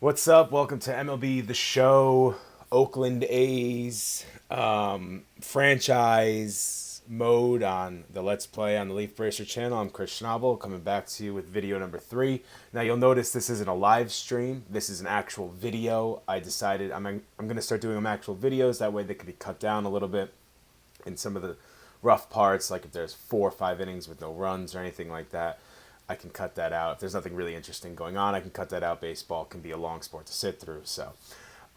What's up? Welcome to MLB The Show, Oakland A's franchise mode on the Let's Play on the Leaf Bracer channel. I'm Chris Schnabel, coming back to you with video number 3. Now you'll notice this isn't a live stream. This is an actual video. I decided I'm going to start doing them actual videos. That way they can be cut down a little bit in some of the rough parts, like if there's 4 or 5 innings with no runs or anything like that. I can cut that out. If there's nothing really interesting going on, I can cut that out. Baseball can be a long sport to sit through. So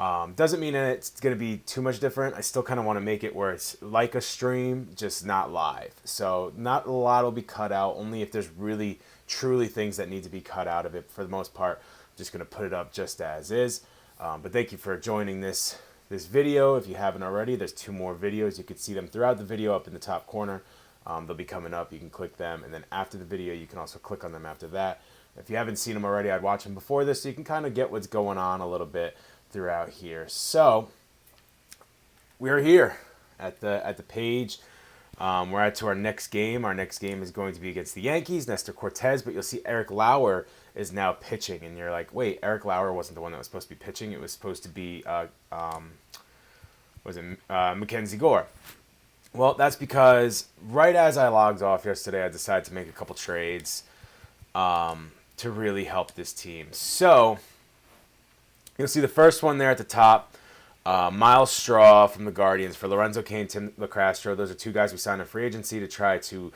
doesn't mean that it's going to be too much different. I still kind of want to make it where it's like a stream, just not live. So not a lot will be cut out, only if there's really, truly things that need to be cut out of it. For the most part, I'm just going to put it up just as is. But thank you for joining this video. If you haven't already, there's 2 more videos. You can see them throughout the video up in the top corner. They'll be coming up. You can click them, and then after the video, you can also click on them after that. If you haven't seen them already, I'd watch them before this, so you can kind of get what's going on a little bit throughout here. So we're here at the page. We're at to our next game. Our next game is going to be against the Yankees, Nestor Cortez, but you'll see Eric Lauer is now pitching, and you're like, wait, Eric Lauer wasn't the one that was supposed to be pitching. It was supposed to be Mackenzie Gore. Well, that's because right as I logged off yesterday, I decided to make a couple trades to really help this team. So you'll see the first one there at the top, Miles Straw from the Guardians for Lorenzo Cain, Tim LaCastro. Those are 2 guys we signed in free agency to try to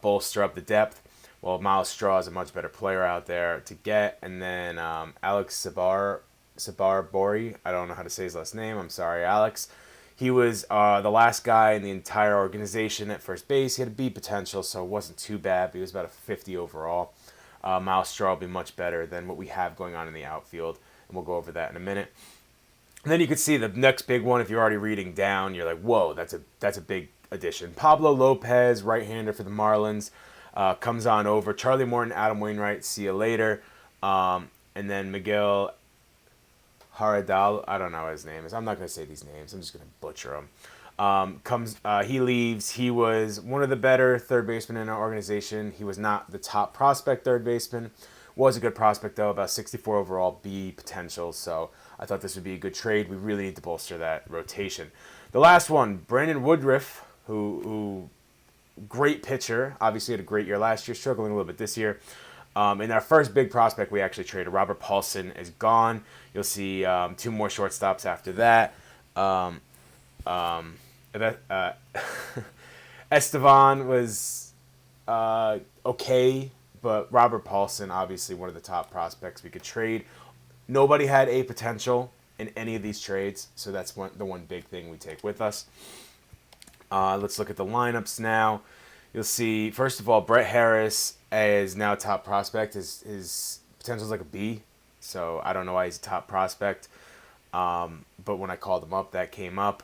bolster up the depth. Well, Miles Straw is a much better player out there to get. And then Alex Sabarbori, I don't know how to say his last name. I'm sorry, Alex. He was the last guy in the entire organization at first base. He had a B potential, so it wasn't too bad. But he was about a 50 overall. Miles Straw will be much better than what we have going on in the outfield, and we'll go over that in a minute. And then you could see the next big one. If you're already reading down, you're like, whoa, that's a big addition. Pablo Lopez, right-hander for the Marlins, comes on over. Charlie Morton, Adam Wainwright, see you later. And then Miguel Haradal, I don't know what his name is. I'm not going to say these names. I'm just going to butcher them. He leaves. He was one of the better third basemen in our organization. He was not the top prospect third baseman. Was a good prospect, though, about 64 overall, B potential. So I thought this would be a good trade. We really need to bolster that rotation. The last one, Brandon Woodruff, who great pitcher. Obviously had a great year last year, struggling a little bit this year. And our first big prospect we actually traded, Robert Paulson, is gone. You'll see 2 more shortstops after that. Estevan was okay, but Robert Paulson, obviously one of the top prospects we could trade. Nobody had a potential in any of these trades, so that's the one big thing we take with us. Let's look at the lineups now. You'll see, first of all, Brett Harris is now top prospect. His potential is like a B, so I don't know why he's a top prospect. But when I called him up, that came up.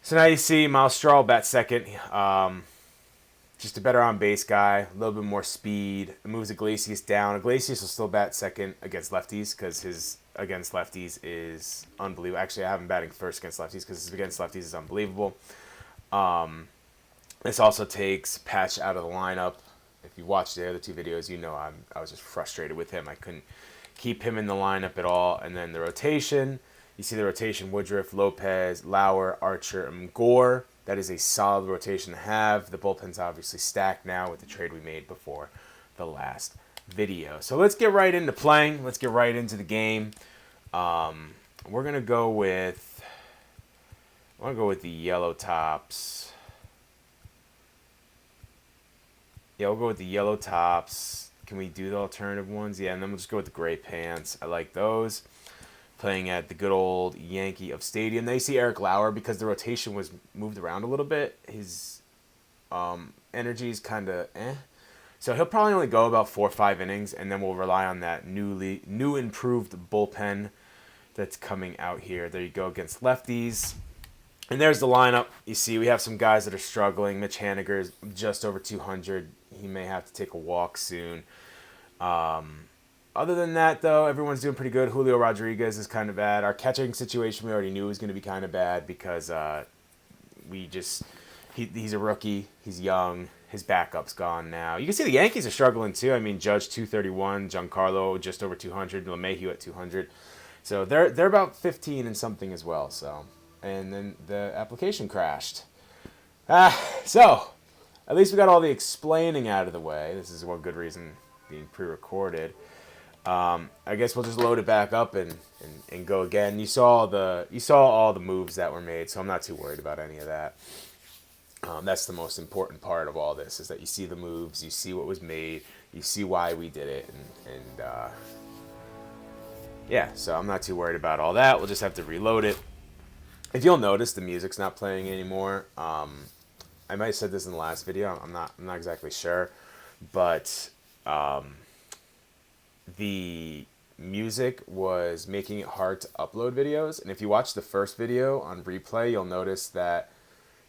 So now you see Miles Straw bat second. Just a better on-base guy, a little bit more speed. It moves Iglesias down. Iglesias will still bat second against lefties because his against lefties is unbelievable. Actually, I have him batting first against lefties because his against lefties is unbelievable. This also takes Patch out of the lineup. If you watch the other 2 videos, you know I was just frustrated with him. I couldn't keep him in the lineup at all. And then the rotation, you see the rotation, Woodruff, Lopez, Lauer, Archer, and Gore. That is a solid rotation to have. The bullpen's obviously stacked now with the trade we made before the last video. So let's get right into playing. Let's get right into the game. We're going to go with... I want to go with the yellow tops. Yeah, we'll go with the yellow tops. Can we do the alternative ones? Yeah, and then we'll just go with the gray pants. I like those. Playing at the good old Yankee of Stadium. Now you see Eric Lauer, because the rotation was moved around a little bit. His energy is kind of So he'll probably only go about 4 or 5 innings, and then we'll rely on that new improved bullpen that's coming out here. There you go, against lefties. And there's the lineup. You see we have some guys that are struggling. Mitch Haniger is just over 200. He may have to take a walk soon. Other than that, though, everyone's doing pretty good. Julio Rodriguez is kind of bad. Our catching situation we already knew was going to be kind of bad because he's a rookie. He's young. his backup's gone now. You can see the Yankees are struggling too. I mean, Judge 231, Giancarlo just over 200, LeMahieu at 200. So they're about 15 and something as well. So, and then the application crashed. So at least we got all the explaining out of the way. This is one good reason being pre-recorded. I guess we'll just load it back up and go again. You saw all the moves that were made, so I'm not too worried about any of that. That's the most important part of all this, is that you see the moves, you see what was made, you see why we did it, and yeah, so I'm not too worried about all that. We'll just have to reload it. If you'll notice, the music's not playing anymore. I might have said this in the last video. I'm not exactly sure, but the music was making it hard to upload videos. And if you watch the first video on replay, you'll notice that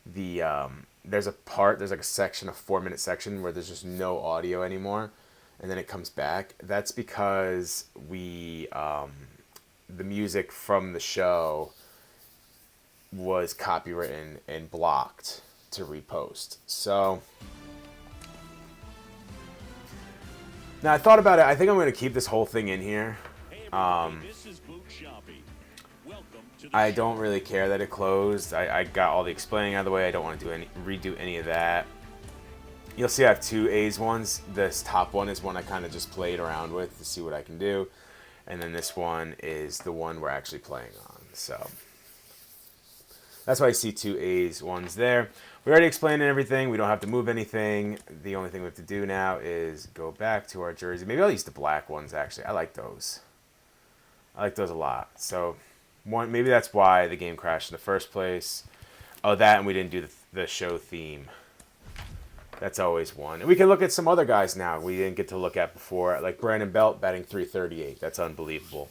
there's like a section, a 4-minute section where there's just no audio anymore, and then it comes back. That's because the music from the show was copywritten and blocked to repost. So now I thought about it. I think I'm going to keep this whole thing in here. I don't really care that it closed. I got all the explaining out of the way. I don't want to redo any of that. You'll see I have two A's ones. This top one is one I kind of just played around with to see what I can do. And then this one is the one we're actually playing on. So that's why I see two A's ones there. We already explained everything. We don't have to move anything. The only thing we have to do now is go back to our jersey. Maybe I'll use the black ones, actually. I like those. I like those a lot. So maybe that's why the game crashed in the first place. Oh, that, and we didn't do the show theme. That's always one. And we can look at some other guys now we didn't get to look at before, like Brandon Belt batting .338. That's unbelievable.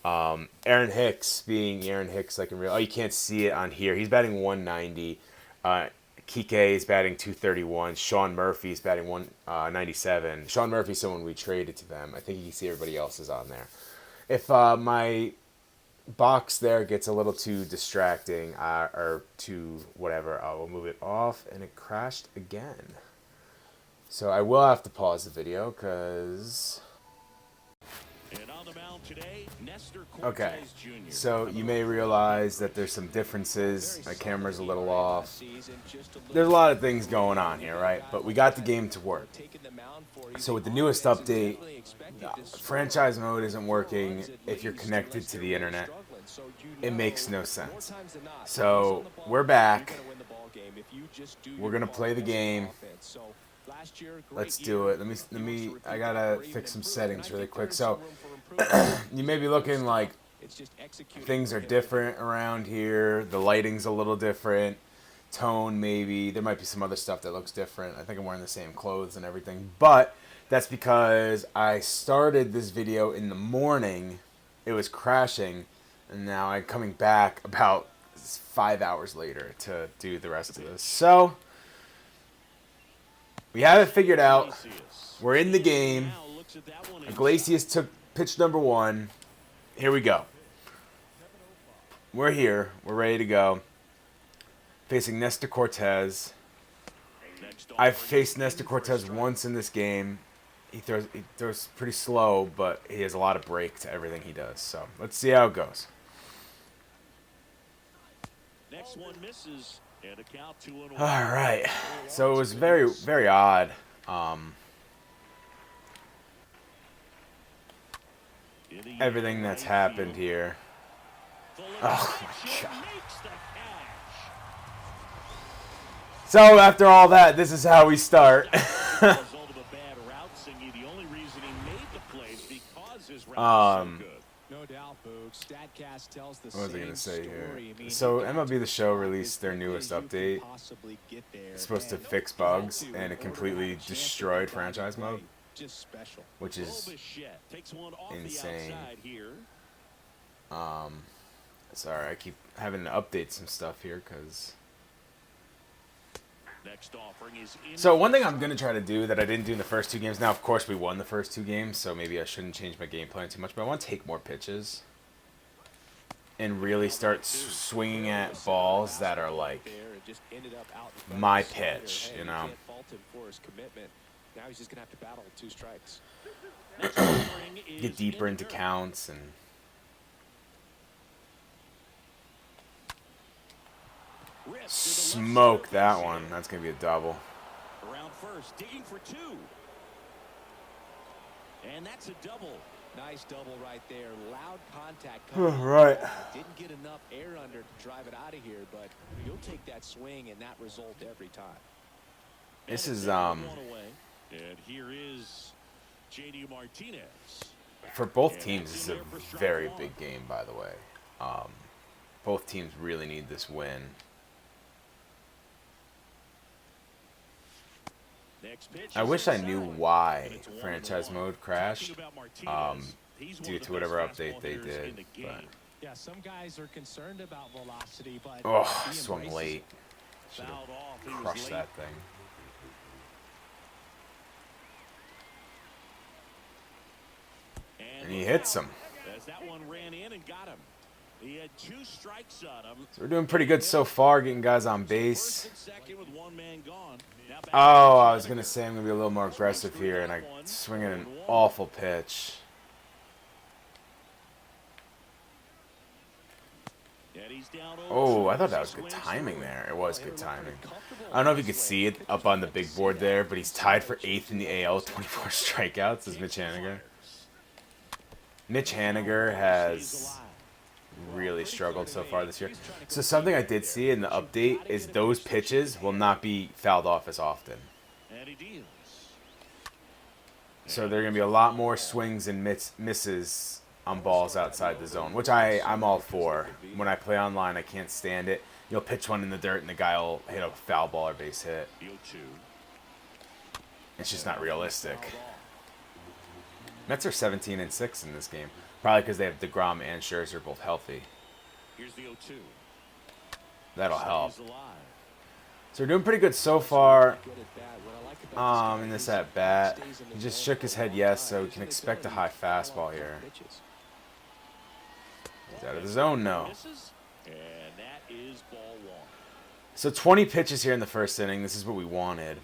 Aaron Hicks being Aaron Hicks, like in real. Oh, you can't see it on here. He's batting .190. Kike is batting .231. Sean Murphy is batting .197. Sean Murphy's someone we traded to them. I think you can see everybody else is on there. If my box there gets a little too distracting or too whatever, I will move it off, and it crashed again. So I will have to pause the video because... Okay, so you may realize that there's some differences. My camera's a little off. There's a lot of things going on here, right? But we got the game to work. So with the newest update, franchise mode isn't working if you're connected to the internet. It makes no sense. So we're back. We're gonna play the game. Let's do it. Let me. I gotta fix some settings really quick. So you may be looking like things are different around here. The lighting's a little different. Tone maybe. There might be some other stuff that looks different. I think I'm wearing the same clothes and everything. But that's because I started this video in the morning. It was crashing. And now I'm coming back about 5 hours later to do the rest of this. So we have it figured out. We're in the game. Iglesias took pitch number 1. Here we go. We're here. We're ready to go. Facing Nestor Cortez. I've faced Nestor Cortez once in this game. He throws pretty slow, but he has a lot of break to everything he does. So let's see how it goes. Next one misses. All right. So it was very, very odd. Everything that's happened here. Oh my God. So after all that, this is how we start. What was I going to say here? So MLB The Show released their newest update. It's supposed to fix bugs, and it completely destroyed franchise mode, which is insane. Sorry, I keep having to update some stuff here because... So one thing I'm going to try to do that I didn't do in the first 2 games, now of course we won the first 2 games, so maybe I shouldn't change my game plan too much, but I want to take more pitches and really start swinging at balls that are like just ended up out in front my of the slider. pitch, Hey, you know. can't fault him for his commitment. Now he's just gonna have to battle 2 strikes. Get deeper into counts and smoke that one. That's gonna be a double. Around first, digging for 2. And that's a double. Nice double right there. Loud contact. Right. Didn't get enough air under to drive it out of here, but you'll take that swing and that result every time. This is And here is JD Martinez. for both teams. This is a very big game, by the way. Both teams really need this win. I wish I knew why franchise mode crashed due to whatever update they did. But Yeah, some guys are concerned about velocity, but oh, swung late. Should have crushed that thing. And he hits him. As that one ran in and got him. He had 2 strikes on him. So we're doing pretty good so far, getting guys on base. First and second with 1 man gone. Now back Oh, I was gonna say I'm gonna be a little more aggressive here, and I swing in an awful pitch. and he's down Oh, I thought that was good timing there. It was good timing. I don't know if you could see it up on the big board there, but he's tied for 8th in the AL, 24 strikeouts, is Mitch Haniger. Mitch Haniger has really struggled so far this year. So something I did see in the update is those pitches will not be fouled off as often. And he deals. So there are going to be a lot more swings and misses on balls outside the zone, which I'm all for. When I play online, I can't stand it. You'll pitch one in the dirt and the guy will hit a foul ball or base hit. It's just not realistic. Mets are 17-6 in this game. Probably because they have DeGrom and Scherzer both healthy. Here's the 0-2. That'll help. So we're doing pretty good so far in this at-bat. He just shook his head yes, so we can expect a high fastball here. He's out of the zone, no. And that is ball 1. So 20 pitches here in the first inning. This is what we wanted.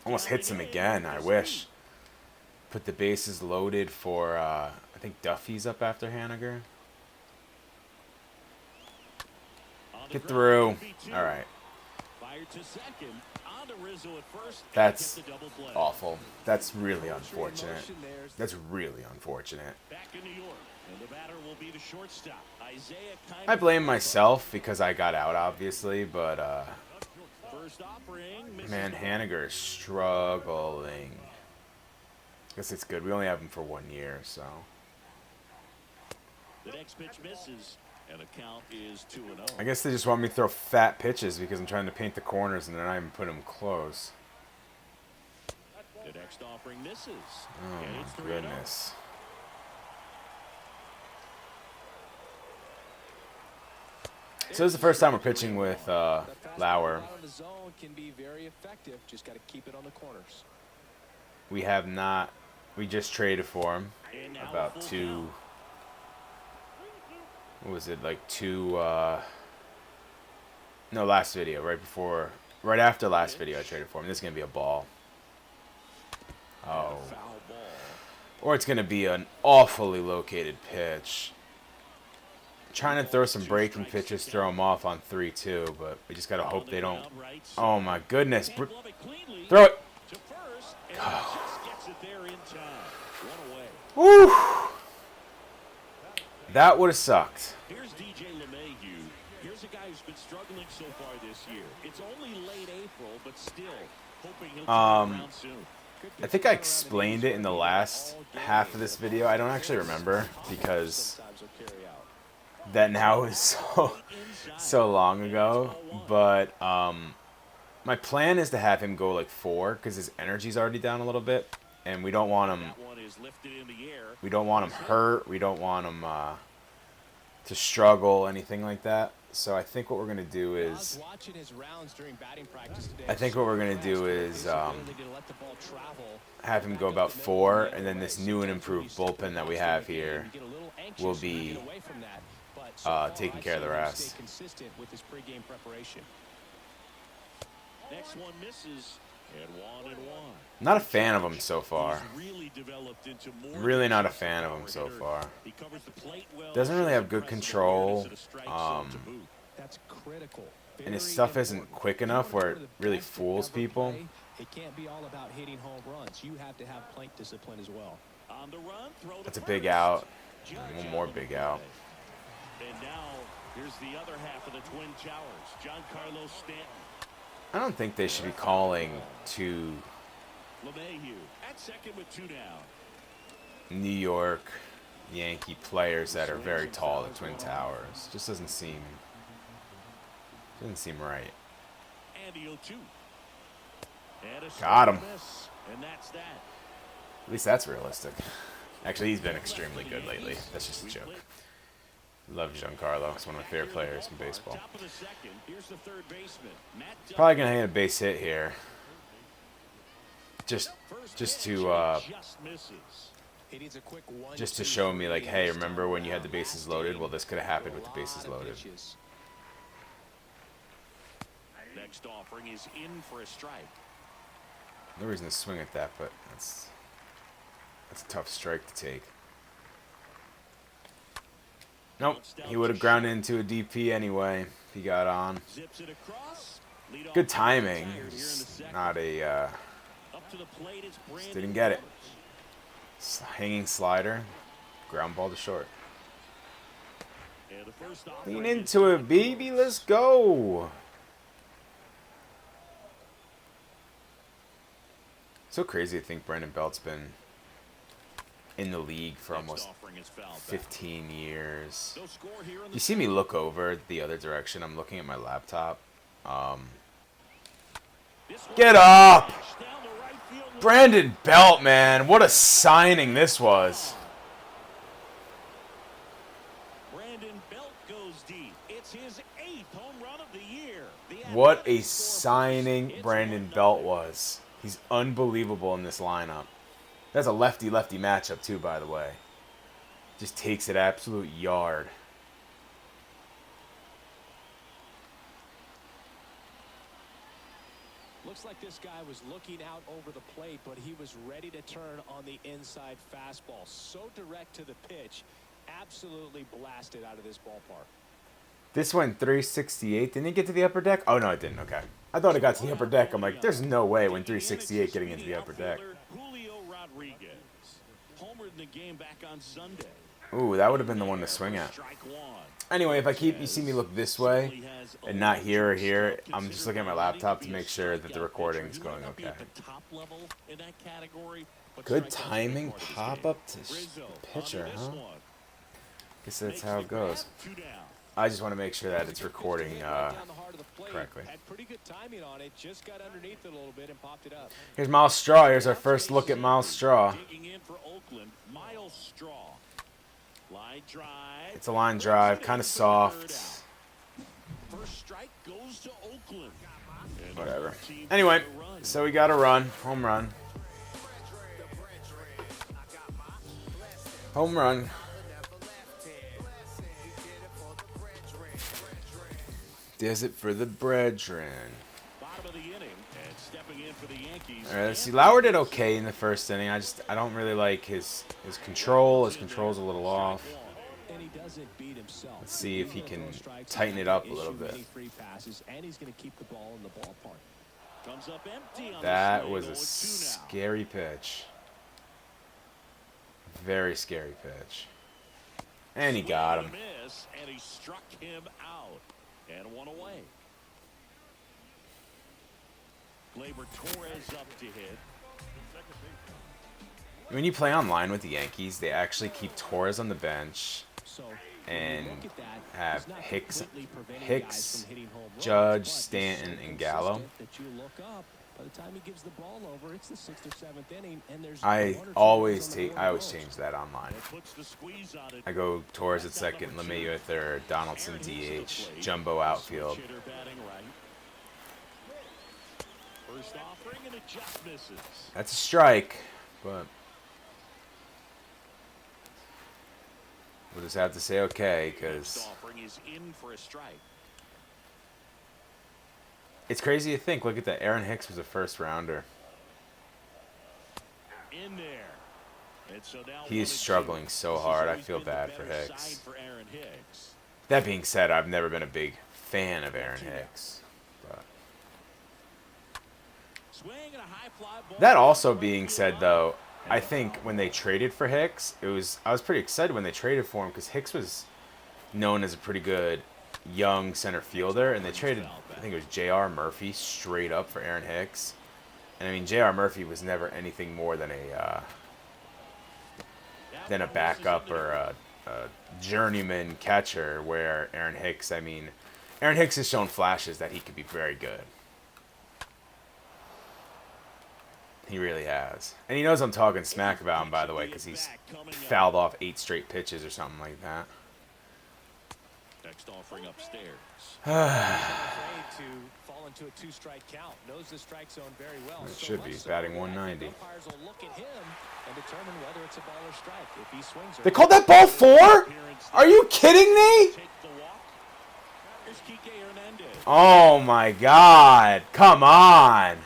Almost hits him again, I wish. Put the bases loaded for, I think Duffy's up after Haniger. Get through. All right. That's awful. That's really unfortunate. That's really unfortunate. I blame myself because I got out, obviously, but, man, Haniger is struggling. I guess it's good. We only have him for 1 year, so. The next pitch misses, and the count is 2-0. I guess they just want me to throw fat pitches because I'm trying to paint the corners and they're not even putting them close. The next offering misses. Oh, my goodness. So this is the first time we're pitching with Lauer. We have not. We just traded for him about 2. What was it, like 2? No, last video, right after last video, I traded for him. This is gonna be a ball. Oh. Or it's gonna be an awfully located pitch. Trying to throw some breaking pitches, throw them off on 3-2, but we just gotta hope they don't. Oh my goodness! Throw it. Oh. Woo! That would have sucked. Here's DJ LeMahieu. Here's a guy who's been struggling so far this year. It's only late April, but still hoping he'll turn around soon. I think I explained it in the last half of this video. I don't actually remember because that now is so long ago. But my plan is to have him go like 4 because his energy's already down a little bit, and we don't want him. We don't want him hurt. We don't want him to struggle, anything like that. So I think what we're gonna do is. Have him go about 4, and then this new and improved bullpen that we have here will be taking care of the rest. Stay consistent with his pregame preparation. Next one misses. And 1-1. Not a fan of him so far. Really developed into more Really not a fan of him so far. He covers the plate well. Doesn't really have good control. That's critical. And his stuff isn't quick enough where it really fools people. It can't be all about hitting home runs. You have to have plate discipline as well. On the run, throw to That's a big first. out. Judge One more big out. And now here's the other half of the Twin Towers. Giancarlo Stanton. I don't think they should be calling to LeMahieu at second with 2 down. New York Yankee players that are very tall at Twin Towers. Just doesn't seem right. And the 0-2. And a Got him. miss, and that's that. At least that's realistic. Actually, he's been extremely good lately. That's just a joke. Love Giancarlo. He's one of my favorite players in baseball. Top of the second, here's the third baseman. Matt Probably gonna hit a base hit here. Just to He needs a quick one, just to two, show me, like, three. hey, remember when you had the bases loaded? Well, this could have happened with the bases A lot of loaded. pitches. Next offering is in for a strike. No reason to swing at that, but that's a tough strike to take. Nope, he would have ground into a DP anyway if he got on. Zips it across. Lead off Good timing, here in the just second. not a Up to the plate, it's just Brandon didn't get it. Phillips. Hanging slider, ground ball to short. And the first offering Lean is into it, baby. Let's go. So crazy to think Brandon Belt's been in the league for next almost offering is fouled back. 15 years. No score here in the You see me look over the other direction. I'm looking at my laptop. This one Get up! down the right field line. Brandon Belt, man. What a signing this was. Brandon Belt goes deep. It's his 8th home run of the year. The What a Athletics score signing first. It's Brandon 1-0. Belt was. He's unbelievable in this lineup. That's a lefty-lefty matchup, too, by the way. Just takes it absolute yard. Looks like this guy was looking out over the plate, but he was ready to turn on the inside fastball. So direct to the pitch. Absolutely blasted out of this ballpark. This went 368. Didn't it get to the upper deck? Oh, no, it didn't. Okay. I thought it got to the upper deck. I'm like, there's no way it went 368 getting into the upper deck. Julio Rodriguez homered in the game back on Sunday. Ooh, that would have been the one to swing at. Strike one. Anyway, if you see me look this way and not here or here, I'm just looking at my laptop to make sure that the recording is going okay. Good timing, pop up to pitcher, huh? Guess that's how it goes. I just want to make sure that it's recording correctly. Had pretty good timing on it. Just got underneath it a little bit and popped it up. Here's Miles Straw. Here's our first look at Miles Straw. Digging in for Oakland, Miles Straw. Line drive. It's a line drive, kind of soft. First strike goes to Oakland. And Whatever. the team Anyway, gets a run. so we got a run, home run. Home run. Does it for the brethren. Bottom of the inning and stepping in for the Yankees. All right, let's see. Lauer did okay in the first inning. I don't really like his control. His control's a little off. And he doesn't beat himself. Let's see if he can tighten it up a little bit. Free passes, and he's going to keep the ball in the ballpark. Comes up empty on That the swing, was a 0-2 now. scary pitch. Very scary pitch. And he got him. Swing and a miss, and he struck him out. And one away. Gleyber Torres up to hit. When you play online with the Yankees, they actually keep Torres on the bench So and look at that. have It's not Hicks, completely preventing guys Hicks, from hitting home runs, Judge, but he's Stanton, so and Gallo. consistent that you look up, by the time he gives the ball over, it's the 6th or 7th inning, and there's I one or two always runs on the board I always goals. change that online. That puts the squeeze on it. I go Torres at second, LeMahieu at third, Donaldson DH, Jumbo outfield. Switch hitter batting right. First offering and it just misses. That's a strike, but We'll just have to say okay, because Next offering is in for a strike. it's crazy to think. Look at that. Aaron Hicks was a first rounder. In there. And so now He is 1-2. struggling so This has hard. I always feel been the bad for better Hicks. side for Aaron Hicks. That being said, I've never been a big fan of Aaron Hicks. But Swing and a high fly ball. that also being said, though, I think when they traded for Hicks, I was pretty excited when they traded for him because Hicks was known as a pretty good young center fielder, and they traded, I think it was J.R. Murphy straight up for Aaron Hicks. And I mean, J.R. Murphy was never anything more than a backup or a journeyman catcher, where Aaron Hicks has shown flashes that he could be very good. He really has. And he knows I'm talking smack about him, by the way, because he's fouled off 8 straight pitches or something like that. Next offering upstairs. Afraid to fall into a 2-strike count. Knows the strike zone very well. It should be batting 190. Umpires will look at him and determine whether it's a ball or strike. If he swings, They called that ball 4? Are you kidding me? Take the walk. Here's Kike Hernandez. Oh my God. Come on.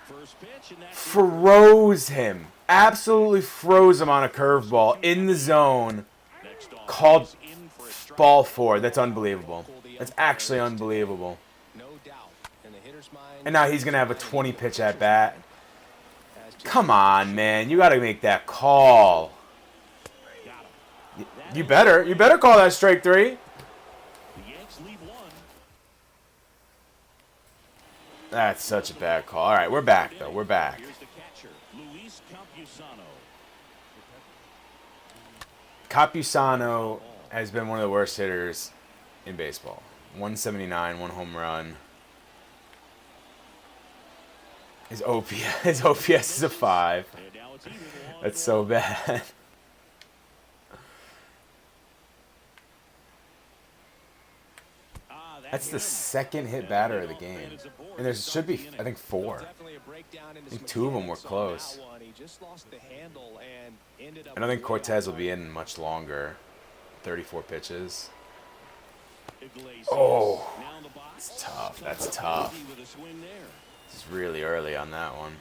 First pitch, and that's Froze him. Absolutely froze him on a curveball in the zone. next offering Called is in for a strike. ball 4. That's unbelievable. That's actually unbelievable. no doubt in the hitter's mind. And now he's going to have a 20 pitch at bat. Come on, man. You got to make that call. You better call that strike 3. The Yanks lead 1. That's such a bad call. All right, we're back, though. We're back. Here's the catcher, Luis Campusano. Campusano has been one of the worst hitters in baseball. 179, 1 home run. His OPS is a 5. And now it's even 1. That's so bad. That's the second hit batter of the game. And there should be, I think, 4. Definitely a breakdown in I his think 2 of them were mechanics on close. that one. He just lost the handle and ended up I don't think way Cortez will outside. be in much longer. 34 pitches. Iglesias Oh, now in the box. It's tough. That's tough. With a swing there. It's really early on that one.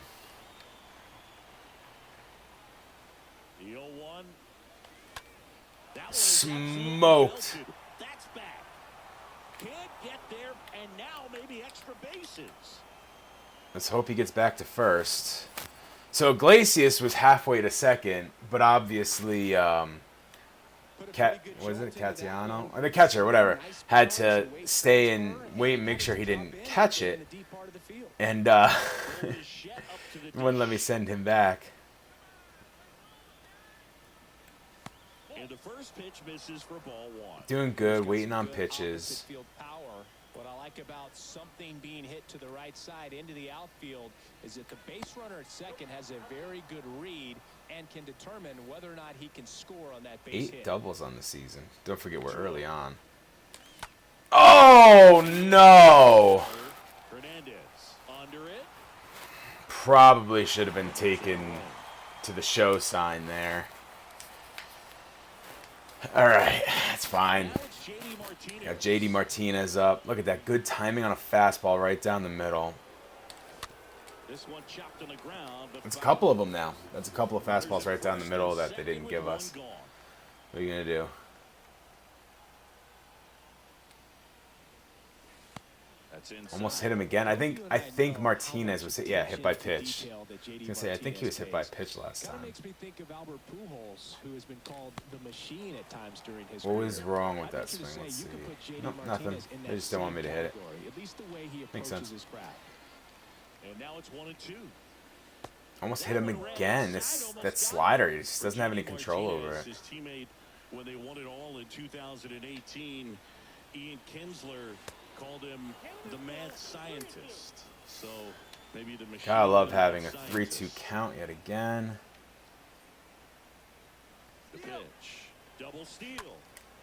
The 0-1. That one is Smoked. absolutely belted. That's back. Can't get there, and now maybe extra bases. Let's hope he gets back to first. So Iglesias was halfway to second, but obviously, was it Catiano? Or the catcher, whatever, had to stay and wait and make sure he didn't catch it, and wouldn't let me send him back. And the first pitch misses for ball 1. Doing good, waiting on pitches. Field power. What I like about something being hit to the right side into the outfield is that the base runner at second has a very good read and can determine whether or not he can score on that base 8 hit. doubles on the season. Don't forget we're early on. Oh no! Hernandez under it. Probably should have been taken to the show sign there. All right, that's fine. Now it's J.D. Martinez. Got J.D. Martinez up. Look at that. Good timing on a fastball right down the middle. This one chopped on the ground. But That's a couple of them now. That's a couple of fastballs right down the middle that they didn't give us. What are you going to do? Almost hit him again. I think Martinez was hit by pitch. I was gonna say I think he was hit by pitch last Kind time. of makes me think of Albert Pujols, who has been called the machine at times during his What was career. wrong with I that venture to swing? say Let's you see. could put J.D. Nope, nothing. Martinez in They that just didn't want me to same hit it. category, at least the way he Makes approaches sense. his craft. And now it's 1-2. Almost hit him again. That slider, he just doesn't have any control over it. His teammate, when they won it all in 2018, Ian Kinsler called him the mad scientist. So maybe the machine. Gotta love having a scientist. 3-2 count yet again. The pitch. Double steal.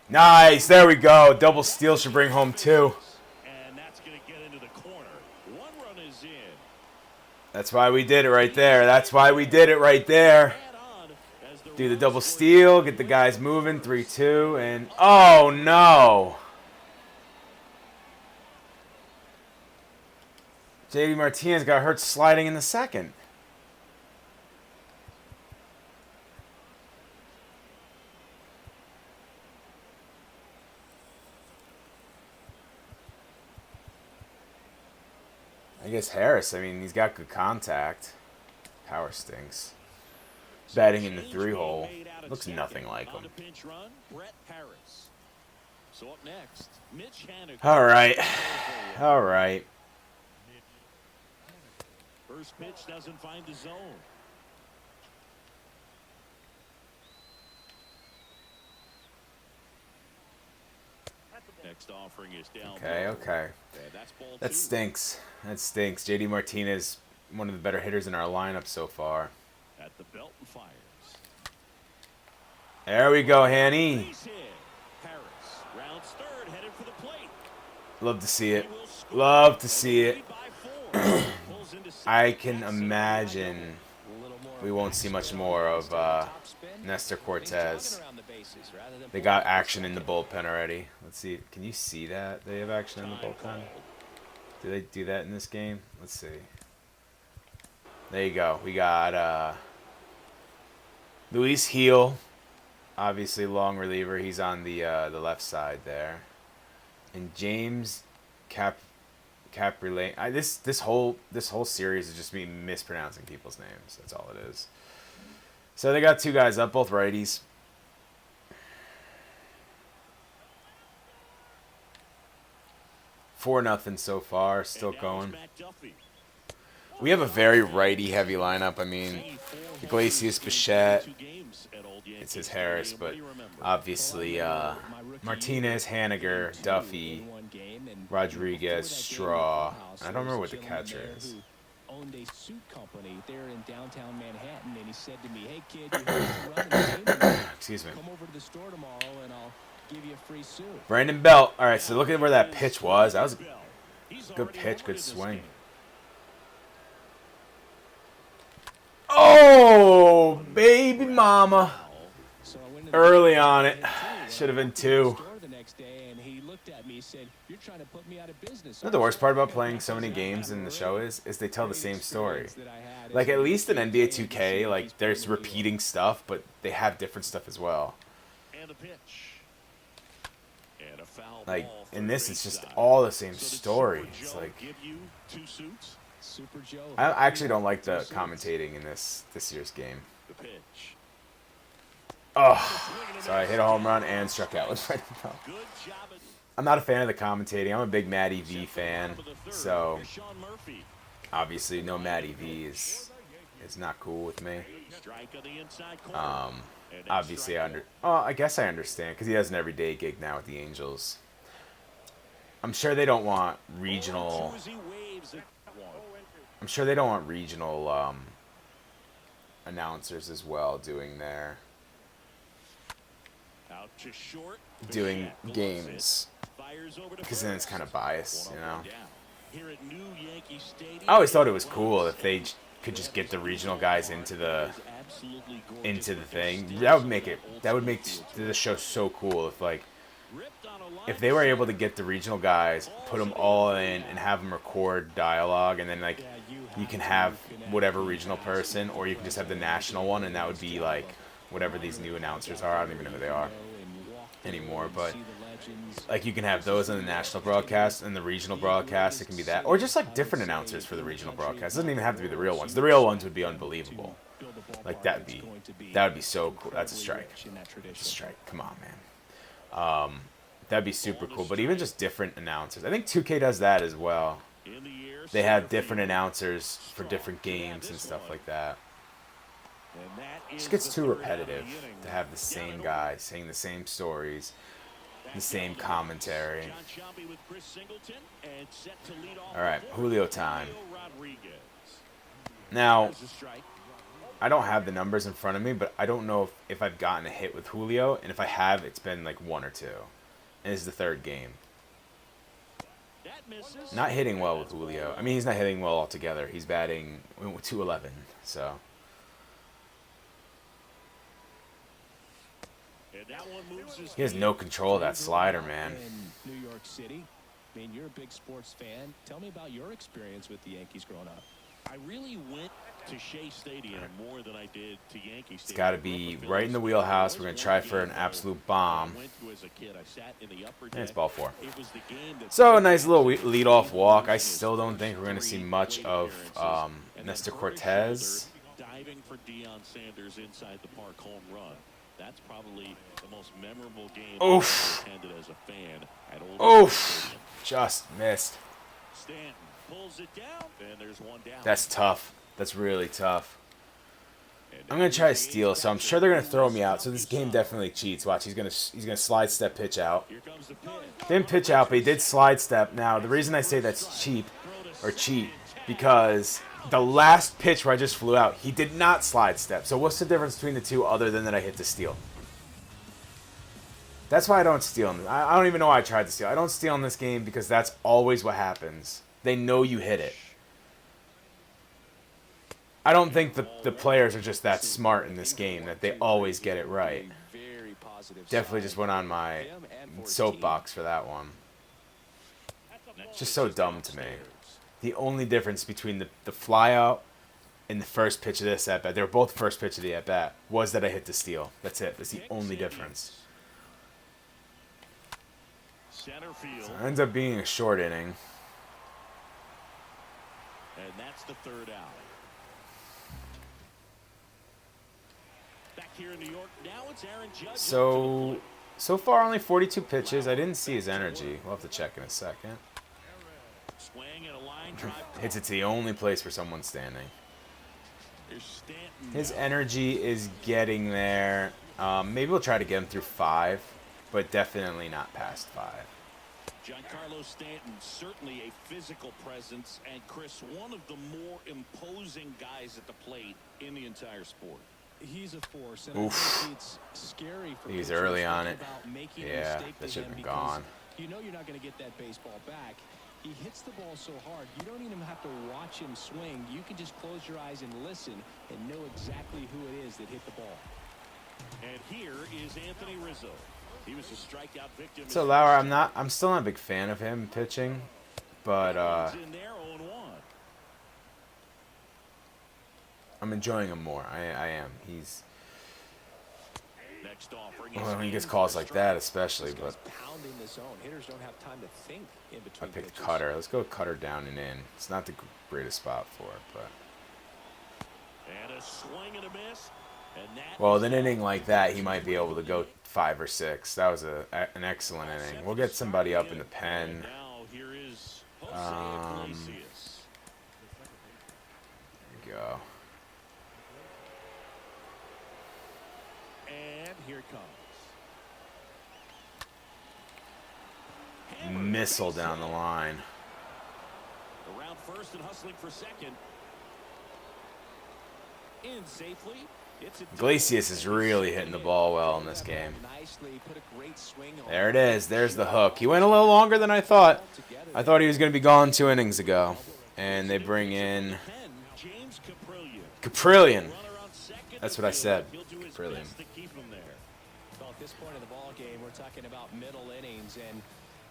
Nice, there we go. Double steal should bring home 2. And that's going to get into the corner. 1 run is in. That's why we did it right there. That's why we did it right there. Add on as the Do the double steal, get the guys moving, 3-2, and oh no! JD Martinez got hurt sliding in the second. I guess Harris, I mean, he's got good contact. Power stinks. Batting in the 3-hole. Looks nothing like him. All right. All right. First pitch doesn't find the zone. Next offering is down. Okay. That stinks. That stinks. JD Martinez, one of the better hitters in our lineup so far. At the belt and fires. There we go, Hanny. Harris rounds third, headed for the plate. Love to see it. Love to see it. I can imagine we won't see much more of Nestor Cortez. They got action in the bullpen already. Let's see. Can you see that? They have action in the bullpen? Do they do that in this game? Let's see. There you go. We got Luis Heel, obviously long reliever. He's on the left side there. And James Caprile. This whole series is just me mispronouncing people's names. That's all it is. So they got two guys up, both righties. Four nothing so far, still going. We have a very righty-heavy lineup. I mean, Iglesias, Bichette. It says Harris, but obviously Martinez, Haniger, Duffy, Rodriguez, Straw. I don't remember what the catcher is. Owned a suit company there in downtown Manhattan, and he said to me, "Hey kid, you have to run the Excuse me. Come over to the store tomorrow, and I'll give you a free suit." Brandon Belt. All right, so look at where that pitch was. That was a good pitch, good swing. Oh, baby mama. Early on it. Should have been two. You know the worst part about playing so many games in the show is they tell the same story. Like, at least in NBA 2K, like, there's repeating stuff, but they have different stuff as well. Like, in this, it's just all the same story. It's like... I actually don't like the commentating in this year's game. Oh, so I hit a home run and struck out with Brandon Belt. I'm not a fan of the commentating. I'm a big Matty V fan, so obviously no Matty V is not cool with me. Obviously I guess I understand because he has an everyday gig now with the Angels. I'm sure they don't want regional. I'm sure they don't want regional announcers as well doing games, because then it's kind of biased, you know. I always thought it was cool if they could just get the regional guys into the thing. That would make the show so cool if they were able to get the regional guys, put them all in, and have them record dialogue, and then like you can have whatever regional person, or you can just have the national one, and that would be like whatever these new announcers are. I don't even know who they are anymore, but like you can have those on the national broadcast, and the regional broadcast, it can be that, or just like different announcers for the regional broadcast. It doesn't even have to be the real ones. The real ones would be unbelievable. Like that would be so cool. That's a strike. It's a strike. Come on, man. That'd be super cool. But even just different announcers. I think 2K does that as well. They have different announcers for different games and stuff like that. It just gets too repetitive to have the same guys saying the same stories, the same commentary. All right, Julio time. Now, I don't have the numbers in front of me, but I don't know if I've gotten a hit with Julio, and if I have, it's been like one or two. And this is the third game. Not hitting well with Julio. I mean, he's not hitting well altogether. He's batting 211, so. And that one moves his He has no control of that slider, man. In New York City, I mean, you're a big sports fan. Tell me about your experience with the Yankees growing up. I really went to Shea Stadium more than I did to Yankee Stadium. It's got to be right in the wheelhouse. We're going to try for an absolute bomb. And it's ball 4. So a nice little leadoff walk. I still don't think we're going to see much of Nestor Cortez. Diving for Deion Sanders inside the park home run. That's probably the most memorable game Oof. I attended as a fan at Oakland Oof. A. Just missed. Stanton pulls it down, and there's one down. That's tough. That's really tough. I'm gonna try to steal, so I'm sure they're gonna throw me out. So this game definitely cheats. Watch, he's gonna slide step pitch out. Here comes the pitch. Didn't pitch out, but he did slide step. Now the reason I say that's cheap or cheat because the last pitch where I just flew out, he did not slide step. So what's the difference between the two other than that I hit the steal? That's why I don't steal. I don't even know why I tried to steal. I don't steal in this game because that's always what happens. They know you hit it. I don't think the players are just that smart in this game that they always get it right. Definitely just went on my soapbox for that one. It's just so dumb to me. The only difference between the flyout and the first pitch of this at-bat, they were both first pitch of the at-bat, was that I hit the steal. That's it. That's the only difference. Center field. So it ends up being a short inning. And that's the third out. Back here in New York, now it's Aaron Judge. So far only 42 pitches. I didn't see his energy. We'll have to check in a second. Swing and a line drive. It's the only place for someone standing. Here's Stanton. His energy is getting there. Maybe we'll try to get him through 5, but definitely not past 5. Giancarlo Stanton, certainly a physical presence, and Chris, one of the more imposing guys at the plate in the entire sport. He's a force, and Oof. I think it's scary for He's pitchers early on thinking it. about making a Yeah, mistake that to should him have been because gone. You know you're not going to get that baseball back. He hits the ball so hard, you don't even have to watch him swing. You can just close your eyes and listen and know exactly who it is that hit the ball. And here is Anthony Rizzo. He was a strikeout victim. So Lauer, I'm still not a big fan of him pitching, but In there, 0-1. I'm enjoying him more. I am. He's Next offering when he gets calls like that, especially. But Pounding the zone. Hitters don't have time to think in I between picked pitches. Cutter. Let's go Cutter down and in. It's not the greatest spot for it, but And a swing and a miss. And that well, with an inning like that, he might be able to go 5 or 6. That was an excellent inning. We'll get somebody up in the pen. now here is Jose Iglesias. There we go. And here it comes. Missile down the line. Around first and hustling for second. In safely. It's a Iglesias is really hitting the ball well in this game. Nicely, put a great swing on There it is. There's the hook. He went a little longer than I thought. I thought he was going to be gone 2 innings ago. And they bring in James Caprillion. Caprillion. Runner on second. That's what I said. He'll do his Caprillion. best to keep him there. Well, at this point in the ball game, we're talking about middle innings, and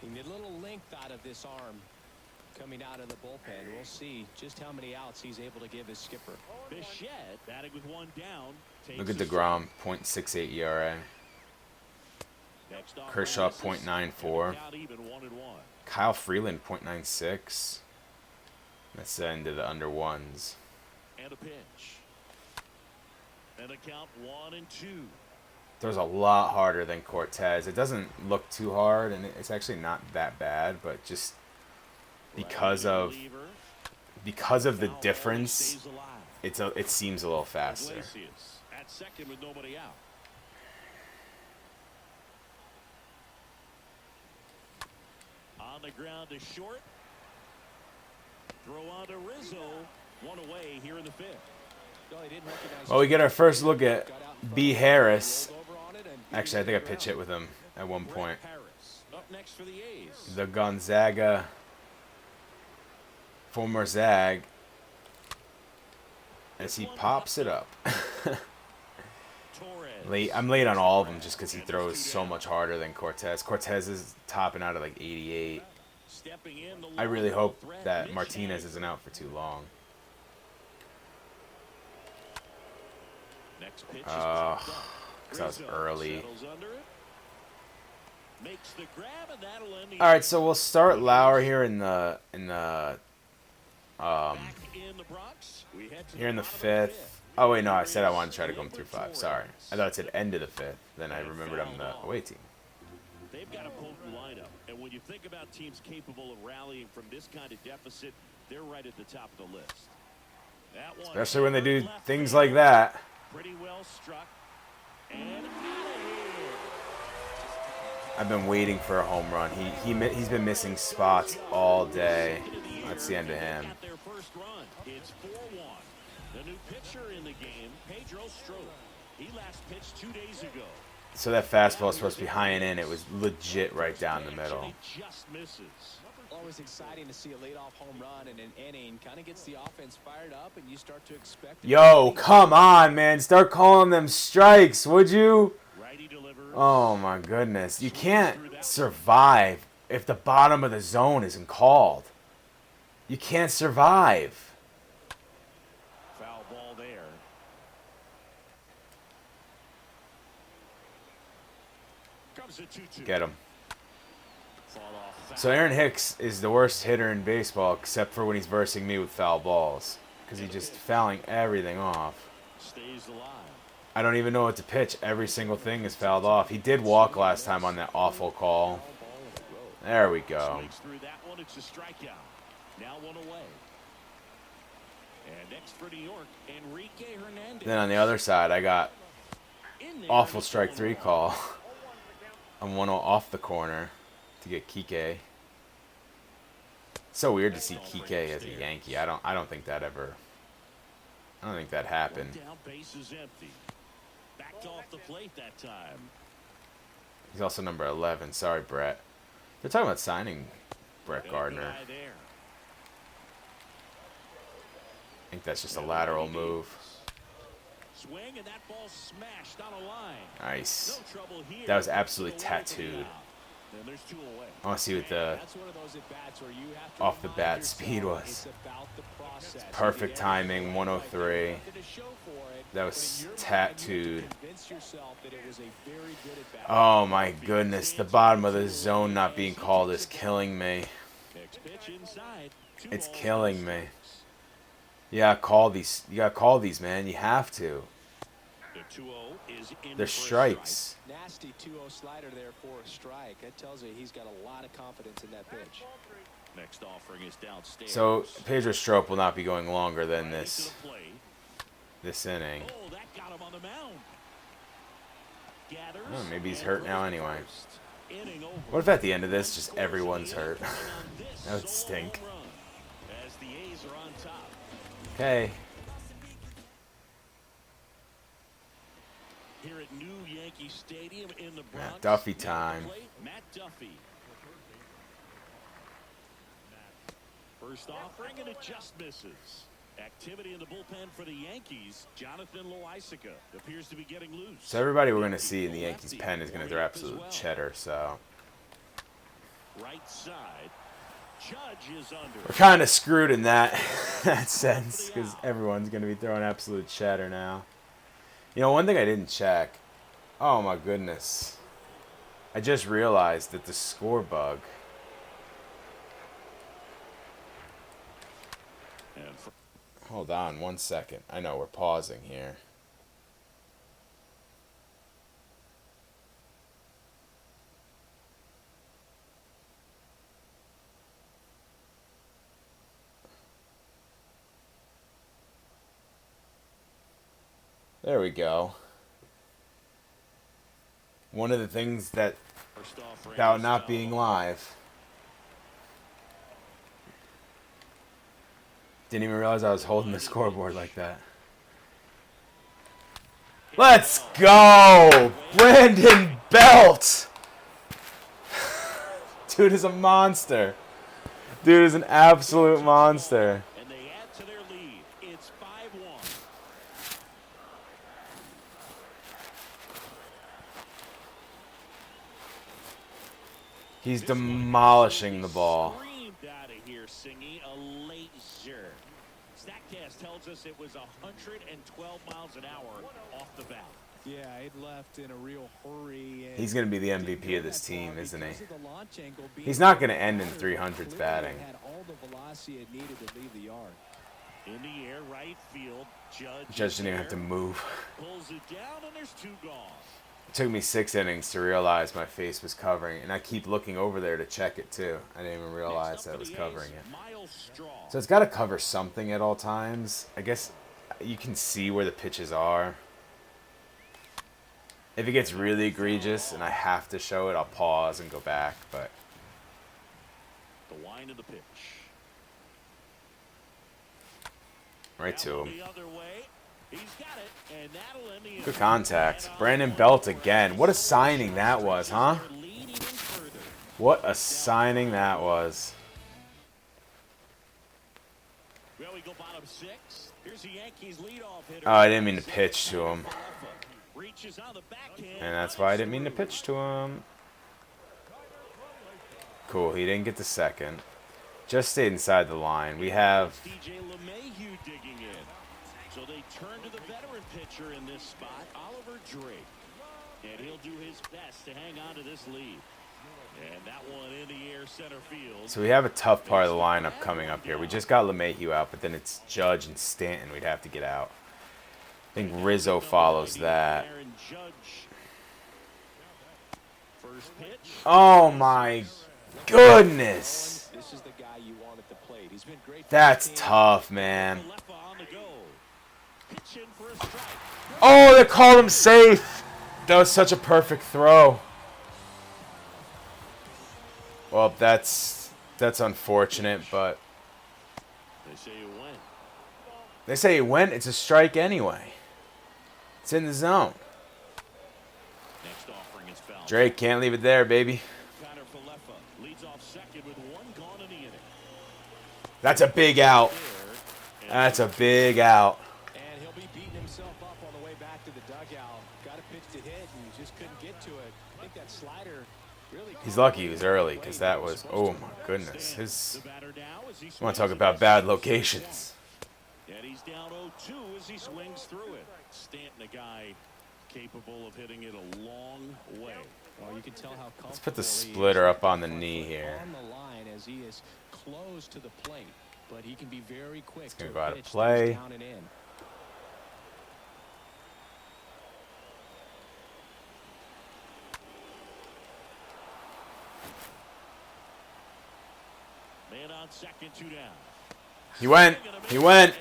you need a little length out of this arm coming out of the bullpen. We'll see just how many outs he's able to give his skipper. Bichette batting with one down. Look at DeGrom, .68 ERA. Kershaw, .94. Kyle Freeland, .96. That's into the under ones. And a pitch. And a count 1-2. Throws a lot harder than Cortez. It doesn't look too hard, and it's actually not that bad, but just because of the difference, it seems a little faster. Iglesias at second with nobody out. On the ground to short. Throw on to Rizzo. One away here in the fifth. Well, he didn't recognize Well, we get our first look at B. Harris. Actually, I think I pitch hit with him at one point. Harris up next for the A's. The Gonzaga former Zag as he pops it up. Torres Late. I'm late on all of them just because he throws so much harder than Cortez. Cortez is topping out at like 88. I really hope that Martinez isn't out for too long. Because that was early. All right, so we'll start Lauer here in the here in the 5th. Oh wait, no, I said I wanted to try to go through 5. Sorry, I thought it said end of the 5th. Then I remembered I'm the away team. They've got a potent lineup, and when you think about teams capable of rallying from this kind of deficit, they're right at the top of the list. Especially when they do things like that. Pretty well struck. And out of here. I've been waiting for a home run. He's been missing spots all day. That's the end of him. It's 4-1. The new pitcher in the game, Pedro Strop. He last pitched 2 days ago. So that fastball is supposed to be high and in. It was legit right down the middle. Just misses. Always exciting to see a leadoff home run in an inning. Kind of gets the offense fired up, and you start to expect. Yo, come on, man! Start calling them strikes, would you? Oh my goodness! You can't survive if the bottom of the zone isn't called. You can't survive. Foul ball there. Comes a 2-2. Get him. So Aaron Hicks is the worst hitter in baseball, except for when he's versing me with foul balls, because he's just fouling everything off. Stays alive. I don't even know what to pitch. Every single thing is fouled off. He did walk last time on that awful call. There we go. Through that one, it's a strikeout. Now one away. And next for New York, Enrique Hernandez. Then on the other side, I got awful strike 3 call. I'm 1-0 off the corner to get Kike. So weird to see Kike as a Yankee. I don't think that happened. Down, base is empty. Backed off the plate that time. He's also number 11. Sorry, Brett. They're talking about signing Brett Gardner. I think that's just a lateral move. Swing and that ball smashed on a line. Nice. No trouble here. That was absolutely tattooed. There's 2 away. I want to see what the off the bat speed was. Perfect timing, 103. That was tattooed. Oh my goodness, the bottom of the zone not being called is killing me. It's killing me. Yeah, call these. You gotta call these, man. You have to. They're strikes. Nasty 2-0 slider there for a strike. That tells you he's got a lot of confidence in that pitch. Next offering is downstairs. So Pedro Strop will not be going longer than this inning. Oh, that got him on the mound. Oh, maybe he's hurt now anyway. What if at the end of this just everyone's hurt? That would stink. Okay. Here at New Yankee Stadium in the Bronx. Matt Duffy time. Matt Duffy. First offering and it just misses. Activity in the bullpen for the Yankees. Jonathan Loaisiga appears to be getting loose. So everybody we're going to see in the Yankees pen is going to throw absolute cheddar, so. Right side. Judge is under. We're kind of screwed in that sense, because everyone's going to be throwing absolute cheddar now. You know, one thing I didn't check. Oh my goodness. I just realized that the score bug. Hold on 1 second. I know we're pausing here. There we go. One of the things that about not being live. Didn't even realize I was holding the scoreboard like that. Let's go! Brandon Belt! Dude is a monster. Dude is an absolute monster. And they add to their lead. It's 5-1. He's demolishing the ball. Out of here, Singy, a laser. Statcast tells us it was 112 miles an hour off the bat. Yeah, it left in a real hurry. He's going to be the MVP of this team, isn't he? He's not going to end in 300s batting. Had all the velocity it needed to leave the yard. In the air, right field. Judge didn't even have to move. Pulls it down, and there's two gone. It took me 6 innings to realize my face was covering, and I keep looking over there to check it too. I didn't even realize that it was covering it. So it's got to cover something at all times. I guess you can see where the pitches are. If it gets really egregious and I have to show it, I'll pause and go back. But the line of the pitch. Right to him. He's got it, and that'll end the Good contact. Brandon Belt again. What a signing that was, huh? What a signing that was. Well, we go bottom 6. Here's the Yankees leadoff hitter. Oh, I didn't mean to pitch to him. Reaches on the backhand. And that's why I didn't mean to pitch to him. Cool, he didn't get the second. Just stayed inside the line. We have... DJ LeMahieu digging in. So they turn to the veteran pitcher in this spot, Oliver Drake. And he'll do his best to hang on to this lead. And that one in the air center field. So we have a tough part of the lineup coming up here. We just got LeMahieu out, but then it's Judge and Stanton we'd have to get out. I think Rizzo follows that. Oh my goodness. That's tough, man. Oh, they called him safe. That was such a perfect throw. Well, that's unfortunate, but they say it went. It's a strike anyway. It's in the zone. Drake can't leave it there, baby. That's a big out. That's a big out. And he'll be beating himself up on the way back to the dugout. Got a pitch to hit and just couldn't get to it. I think that slider really. He's lucky he was early because that was, oh my goodness. His. I want to talk about bad locations. And he's down 0-2 as he swings through it. Stanton, a guy capable of hitting it a long way. Well, you can tell how Let's put the splitter up on the knee here. On the line as he is close to the plate, but he can be very quick. It's gonna go out of play. Down and in. Man on second, 2 down. He went. He went.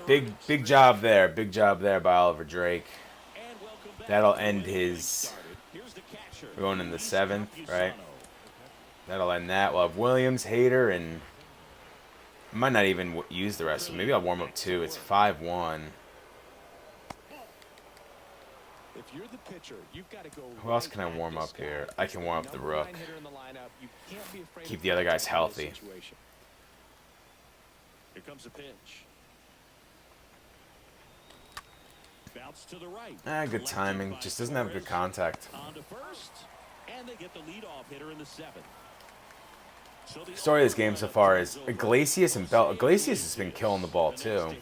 Big job there. Big job there by Oliver Drake. That'll end his... We're going in the 7th, right? That'll end that. We'll have Williams, Hader, and... I might not even use the rest of them. Maybe I'll warm up 2. It's 5-1. If you're the pitcher, you've got to go. Who else can I warm up here? I can warm up the Rook. Keep the other guys healthy. Here comes a pitch. Bounce to the right. Good timing. Just doesn't have good contact. On to first, and they get the leadoff hitter in the 7th. So the Story of this game so far is Iglesias and Belt. Iglesias has been killing the ball too.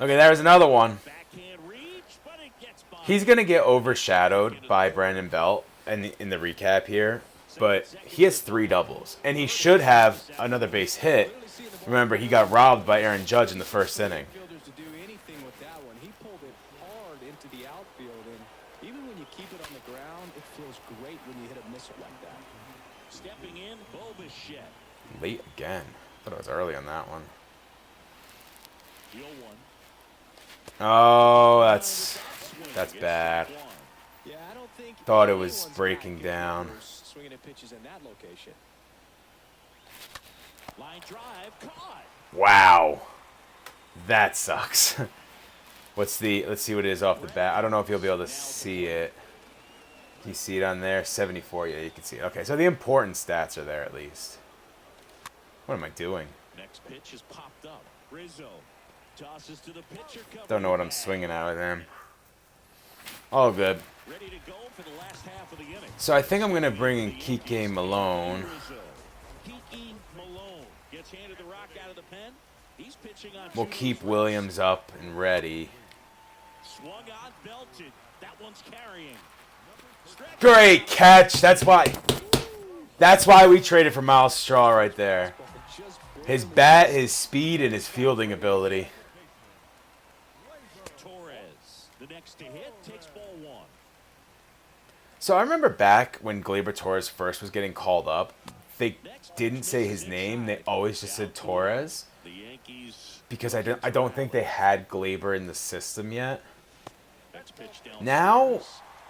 Okay, there's another one. He's going to get overshadowed by Brandon Belt in the recap here, but he has 3 doubles, and he should have another base hit. Remember, he got robbed by Aaron Judge in the first inning. To do anything with that one, he pulled it hard into the outfield, and even when you keep it on the ground, it feels great when you hit a missile like that. Stepping in, Bobichet. Late again. I thought it was early on that one. Oh, that's bad. Yeah, I don't think Thought it was breaking down. Swinging at pitches in that location. Line drive, caught. Wow. That sucks. Let's see what it is off the bat. I don't know if you'll be able to see it. Can you see it on there? 74. Yeah, you can see it. Okay, so the important stats are there at least. What am I doing? Next pitch is popped up. Rizzo tosses to the pitcher. Don't know what I'm swinging at with him. All good. Ready to go for the last half of the inning. So I think I'm going to bring in Kike Malone. Kike Malone gets handed the rock out of the pen. He's pitching on We'll keep Williams up and ready. Swung on, belted. That one's carrying. Great catch. That's why we traded for Miles Straw right there. His bat, his speed, and his fielding ability. Torres, the next to hit, takes ball one. So I remember back when Gleyber Torres first was getting called up, they didn't say his name. They always just said Torres. The Yankees. Because I don't think they had Gleyber in the system yet. Now, Now,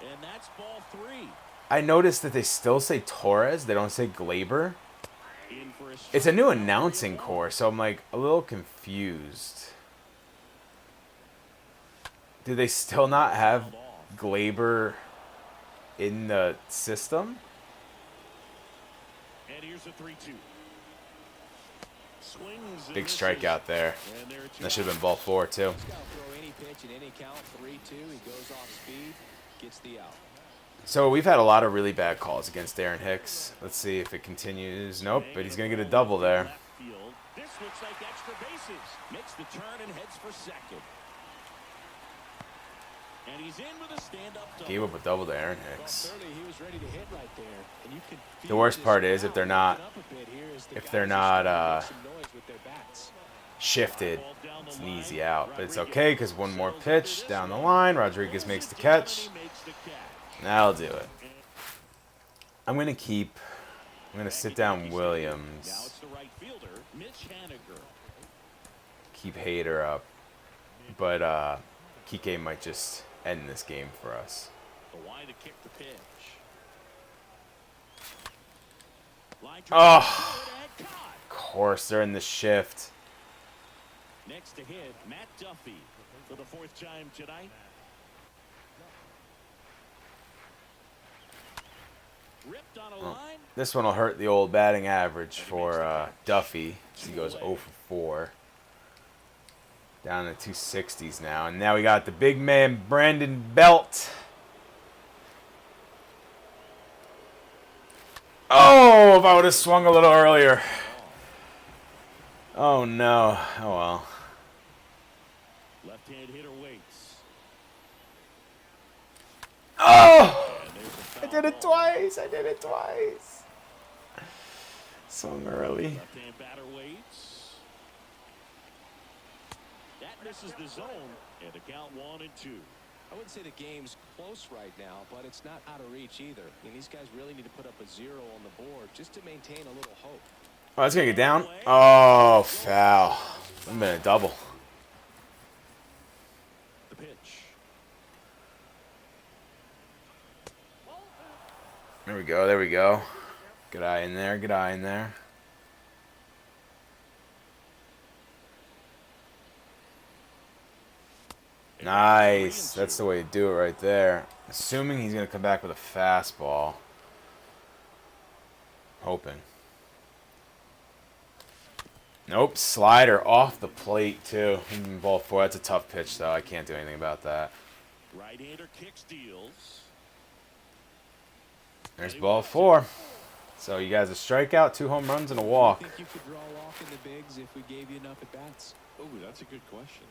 and that's ball three. I noticed that they still say Torres. They don't say Gleyber. In for a It's a new announcing core, so I'm like a little confused. Do they still not have Gleyber in the system? And here's a 3-2. Swings Big strikeout there. That should have been ball 4 too. He's got to throw any pitch in any count. 3-2. He goes off speed, gets the out. So we've had a lot of really bad calls against Aaron Hicks. Let's see if it continues. Nope, but he's going to get a double there. This looks like extra bases. Makes the turn and heads for second. And he's in with a stand-up double. Gave up a double to Aaron Hicks. Certainly he was ready to hit right there. And you can feel The worst this part is if they're crowd not up a bit here as the if guys they're are not starting to make some noise with their bats. shifted, it's an easy out. But it's okay because one more pitch down the line. Rodriguez makes the catch. That'll do it. I'm going to sit down Now Williams. it's the right fielder, Mitch Haniger. Keep Hader up. But Kike might just end this game for us. The wide to kick the pitch. Line drive Oh, and caught. of course, they're in the shift. Next to hit, Matt Duffy for the 4th time tonight. Ripped on a line. This one will hurt the old batting average for Duffy. He goes 0 for 4. Down to 260s now. And now we got the big man, Brandon Belt. Oh, if I would have swung a little earlier. Oh, no. Oh, well. Left-hand hitter waits. Oh! And there's a I foul did it ball. twice. I did it twice. Swung early. Left-hand batter waits. That misses the zone, and the count 1-2. I wouldn't say the game's close right now, but it's not out of reach either. I mean, these guys really need to put up a 0 on the board just to maintain a little hope. Oh, that's going to get down. Oh, foul. I'm going to double. The pitch. There we go. There we go. Good eye in there. Good eye in there. Nice. That's the way to do it right there. Assuming he's going to come back with a fastball. Hoping. Nope. Slider off the plate, too. Ball 4. That's a tough pitch, though. I can't do anything about that. Right-hander kicks, deals. There's ball 4. So you guys a strikeout, 2 home runs, and a walk. Do you think you could draw a walk in the bigs if we gave you enough at bats? Oh, that's a good question.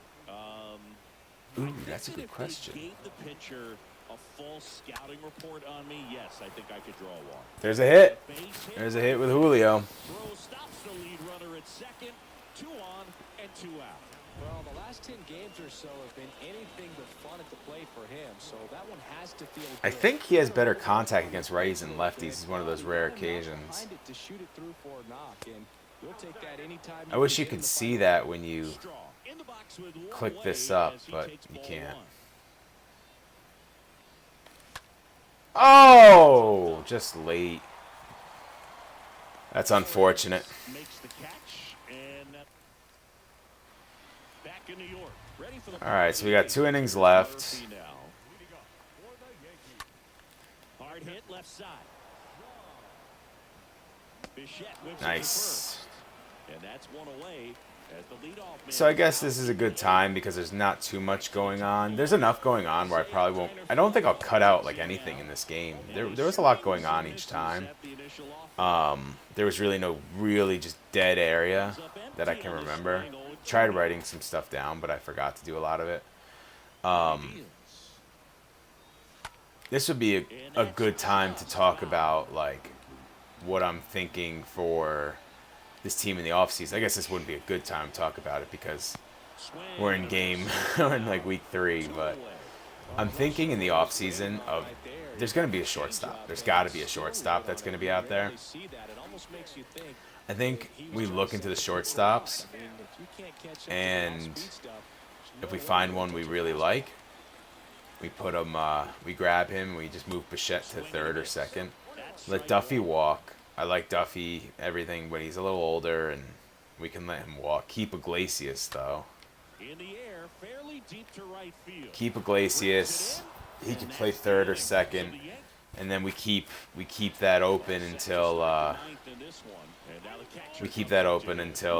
Ooh, that's a good question. If they gave the pitcher a false scouting report on me, yes, I think I could draw a walk. There's a hit. Base hit. There's a hit with Julio. Throw stops the lead runner at second. 2 on and 2 out. Well, the last 10 games or so have been anything but fun at the plate for him, so that one has to feel I good. think he has better contact against righties and lefties. It's one of those rare occasions. Find it to shoot it through for a knock, and you'll take that anytime I wish you can get could in the see fight. that when you Straw in the box with one click this away up, as he but takes you ball can't. 1. Oh, just late. That's unfortunate. Makes the catch and back in New York. Ready for the All right, so we got 2 innings left. Murphy now. Hard hit left side. Bichette whips it to Nice. first. And that's one away So I guess this is a good time because there's not too much going on. There's enough going on where I probably won't. I don't think I'll cut out like anything in this game. There was a lot going on each time. There was really no really just dead area that I can remember. Tried writing some stuff down, but I forgot to do a lot of it. This would be a good time to talk about like what I'm thinking for this team in the offseason. I guess this wouldn't be a good time to talk about it because we're in we're in like week 3, but I'm thinking in the offseason of there's going to be a shortstop. There's got to be a shortstop that's going to be out there. I think we look into the shortstops, and if we find one we really like, we put him, we grab him, we just move Bichette to third or second. Let Duffy walk. I like Duffy, everything, but he's a little older, and we can let him walk. Keep Iglesias, though. Keep Iglesias. He can play third or second, and then we keep that open until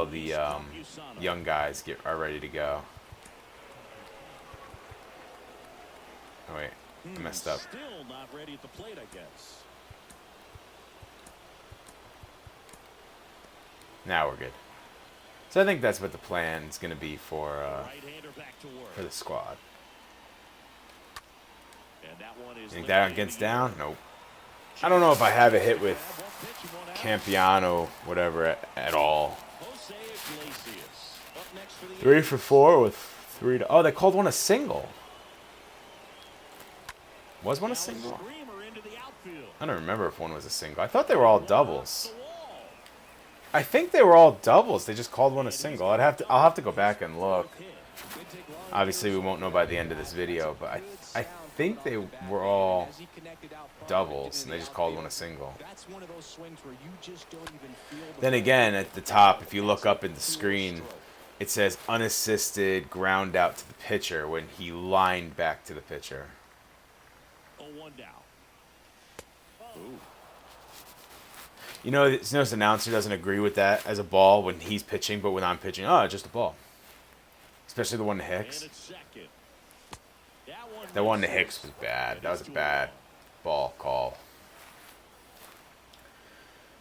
the young guys are ready to go. Oh wait, I messed up. Still not ready at the plate, I guess. Now we're good. So I think that's what the plan is going to be for the squad. You think that gets down? Nope. I don't know if I have a hit with Campiano, whatever, at all. 3 for 4 with 3 to... Oh, they called one a single. Was one a single? I don't remember if one was a single. I thought they were all doubles. I think they were all doubles. They just called one a single. I'll have to go back and look. Obviously, we won't know by the end of this video, but I think they were all doubles, and they just called one a single. Then again, at the top, if you look up at the screen, it says unassisted ground out to the pitcher when he lined back to the pitcher. You know, this announcer doesn't agree with that as a ball when he's pitching, but when I'm pitching, oh, it's just a ball. Especially the one to Hicks. That one to Hicks was bad. That was a bad ball call.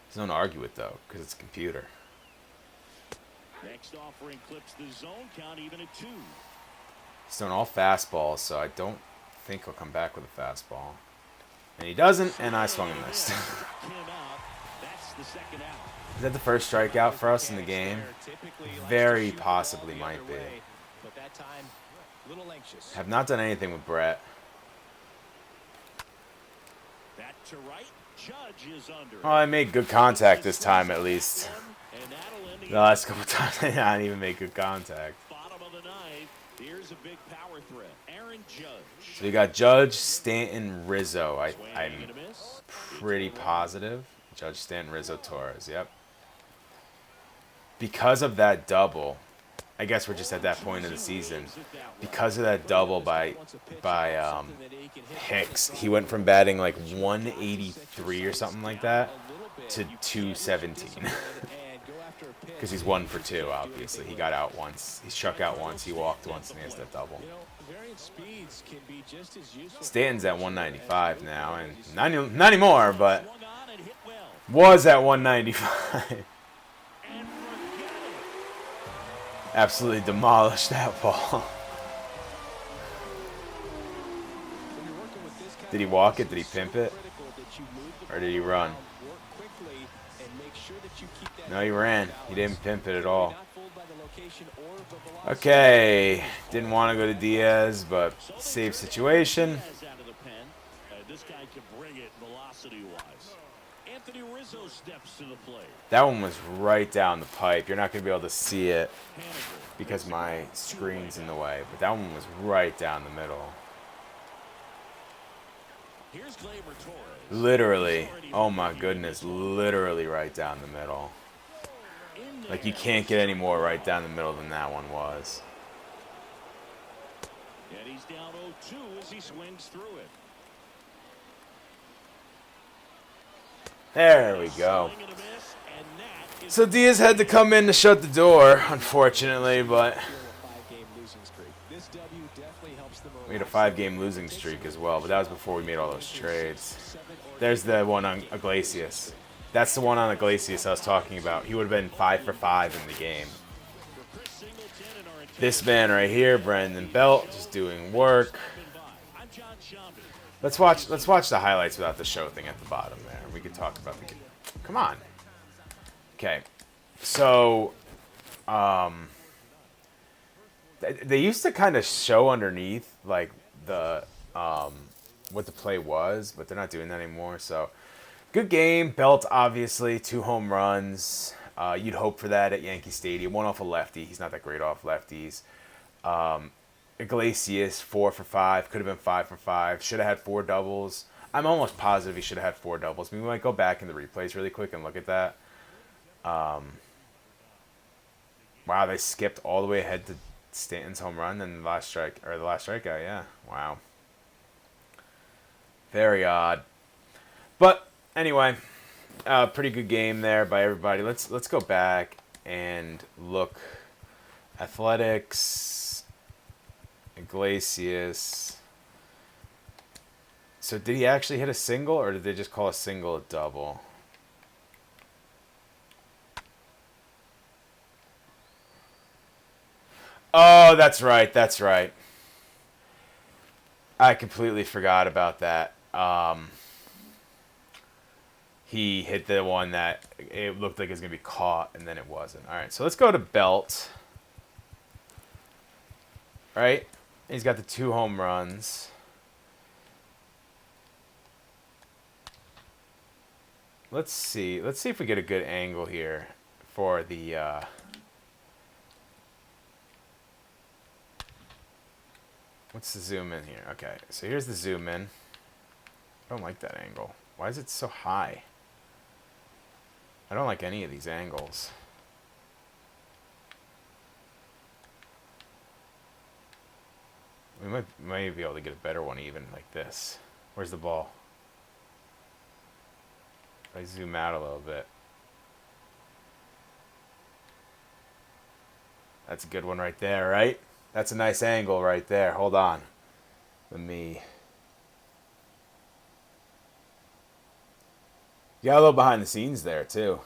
There's no one to argue with, though, because it's a computer. Next offering clips the zone count even at 2. He's throwing all fastballs, so I don't think he'll come back with a fastball. And he doesn't, and I swung and missed. Is that the first strikeout for us in the game? Very possibly might be. Have not done anything with Brett. Oh, I made good contact this time at least. The last couple times I didn't even make good contact. So you got Judge, Stanton, Rizzo. I'm pretty positive. Judge, Stanton, Rizzo, Torres. Yep. Because of that double, I guess we're just at that point of the season. Because of that double by Hicks, he went from batting like 183 or something like that to 217. Because he's 1 for 2, obviously. He got out once. He struck out once. He walked once, and he has that double. Stanton's at 195 now, and not anymore, but was at 195. Absolutely demolished that ball. Did he walk it? Did he pimp it? Or did he run? No, he ran. He didn't pimp it at all. Okay. Didn't want to go to Diaz, but save situation. That one was right down the pipe. You're not going to be able to see it because my screen's in the way. But that one was right down the middle. Literally. Oh my goodness. Literally right down the middle. Like you can't get any more right down the middle than that one was. And he's down 0-2 as he swings through it. There we go. So Diaz had to come in to shut the door, unfortunately, but we had a 5-game losing streak as well, but that was before we made all those trades. There's the one on Iglesias. That's the one on Iglesias I was talking about. He would have been 5 for 5 in the game. This man right here, Brandon Belt, just doing work. Let's watch the highlights without the show thing at the bottom there. We could talk about the game. Come on. Okay. So, they used to kind of show underneath like the what the play was, but they're not doing that anymore. So, good game. Belt obviously 2 home runs. You'd hope for that at Yankee Stadium. One off a lefty. He's not that great off lefties. Iglesias 4 for 5. Could have been 5 for 5. Should have had 4 doubles. I'm almost positive he should have had 4 doubles. We might go back in the replays really quick and look at that. Wow, they skipped all the way ahead to Stanton's home run and the last strikeout. Yeah, wow. Very odd. But anyway, pretty good game there by everybody. Let's go back and look. Athletics, Iglesias. So did he actually hit a single, or did they just call a single a double? Oh, that's right. That's right. I completely forgot about that. He hit the one that it looked like it was going to be caught, and then it wasn't. All right, so let's go to Belt. Right? He's got the 2 home runs. Let's see. Let's see if we get a good angle here for the... What's the zoom in here? Okay, so here's the zoom in. I don't like that angle. Why is it so high? I don't like any of these angles. We might be able to get a better one even like this. Where's the ball? If I zoom out a little bit. That's a good one right there, right? That's a nice angle right there. Hold on. Let me... You got a little behind the scenes there, too.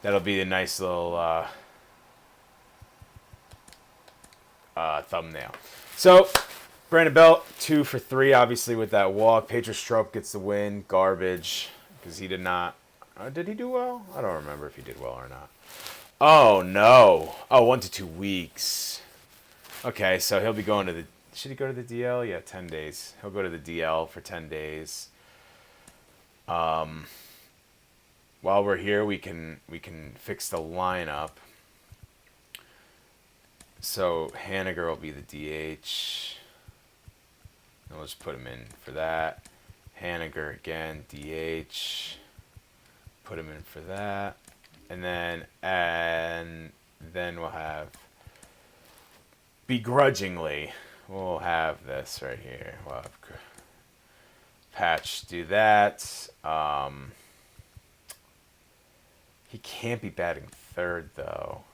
That'll be a nice little thumbnail. So, Brandon Belt, 2 for 3, obviously, with that walk. Pedro Strop gets the win. Garbage, because he did not... did he do well? I don't remember if he did well or not. Oh, no. Oh, 1 to 2 weeks. Okay, so he'll be going to the... Should he go to the DL? Yeah, 10 days. He'll go to the DL for 10 days. While we're here, we can fix the lineup. So Haniger will be the DH. And we'll just put him in for that. Haniger again, DH. Put him in for that. And then we'll have, begrudgingly, we'll have this right here. We'll have Patch do that. He can't be batting third, though.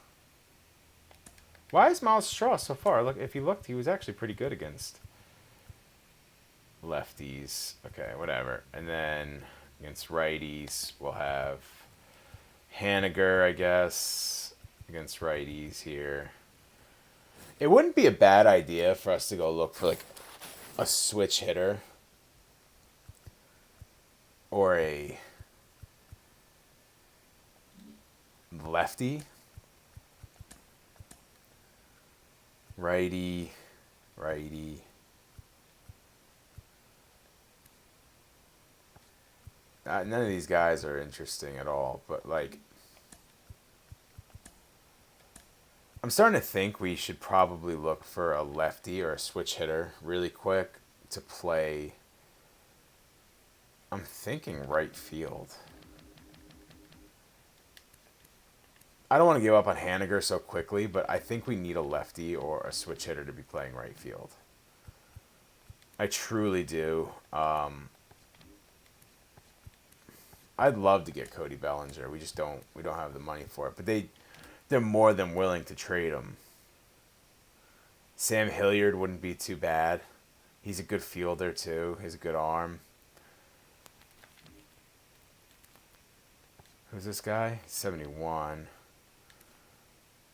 Why is Miles Straw so far? Look, if you looked, he was actually pretty good against lefties. Okay, whatever. And then against righties, we'll have Haniger, I guess, against righties here. It wouldn't be a bad idea for us to go look for, like, a switch hitter or a lefty. Righty. None of these guys are interesting at all, but, like, I'm starting to think we should probably look for a lefty or a switch hitter really quick to play. I'm thinking right field. I don't want to give up on Haniger so quickly, but I think we need a lefty or a switch hitter to be playing right field. I truly do. I'd love to get Cody Bellinger. We don't have the money for it. But they're more than willing to trade him. Sam Hilliard wouldn't be too bad. He's a good fielder too. He has a good arm. Who's this guy? 71.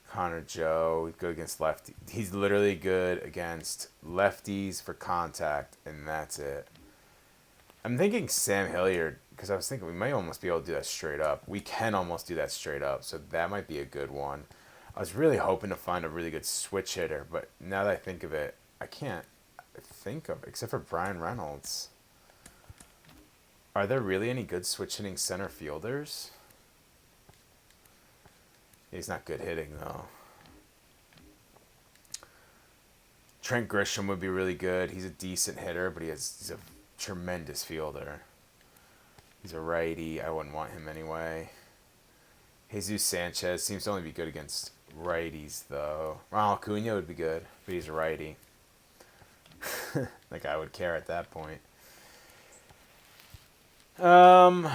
Connor Joe. He's good against lefty. He's literally good against lefties for contact, and that's it. I'm thinking Sam Hilliard, because I was thinking we might almost be able to do that straight up. We can almost do that straight up, so that might be a good one. I was really hoping to find a really good switch hitter, but now that I think of it, I can't think of it, except for Brian Reynolds. Are there really any good switch hitting center fielders? He's not good hitting, though. Trent Grisham would be really good. He's a decent hitter, but he's a tremendous fielder. He's a righty. I wouldn't want him anyway. Jesus Sanchez seems to only be good against righties, though. Ronald Acuna would be good, but he's a righty. Like I would care at that point. A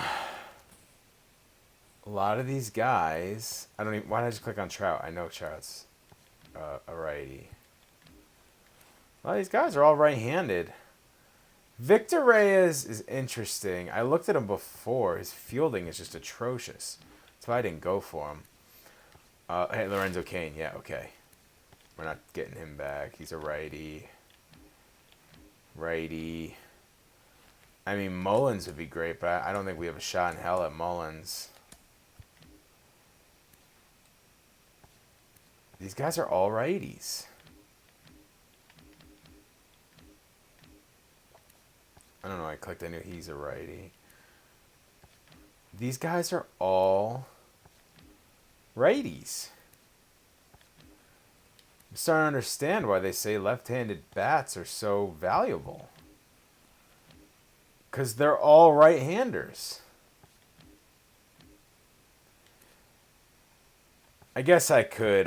lot of these guys, I don't even. Why did I just click on Trout? I know Trout's a righty. A lot of these guys are all right-handed. Victor Reyes is interesting. I looked at him before. His fielding is just atrocious. That's why I didn't go for him. Hey, Lorenzo Cain. Yeah, okay. We're not getting him back. He's a righty. Righty. I mean, Mullins would be great, but I don't think we have a shot in hell at Mullins. These guys are all righties. I don't know. I clicked. I knew he's a righty. These guys are all righties. I'm starting to understand why they say left-handed bats are so valuable. Because they're all right-handers. I guess I could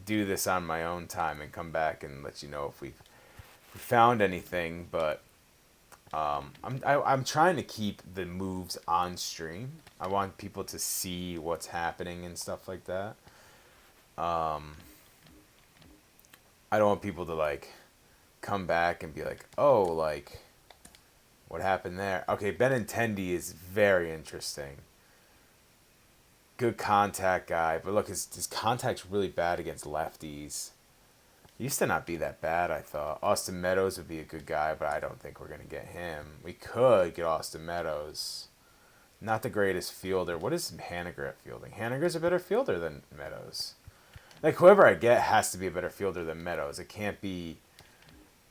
do this on my own time and come back and let you know if we found anything, but I'm trying to keep the moves on stream. I want people to see what's happening and stuff like that. I don't want people to like come back and be like, oh, like what happened there? Okay, Benintendi is very interesting. Good contact guy, but look, his contact's really bad against lefties. He used to not be that bad, I thought. Austin Meadows would be a good guy, but I don't think we're going to get him. We could get Austin Meadows. Not the greatest fielder. What is Haniger at fielding? Haniger's a better fielder than Meadows. Like, whoever I get has to be a better fielder than Meadows. It can't be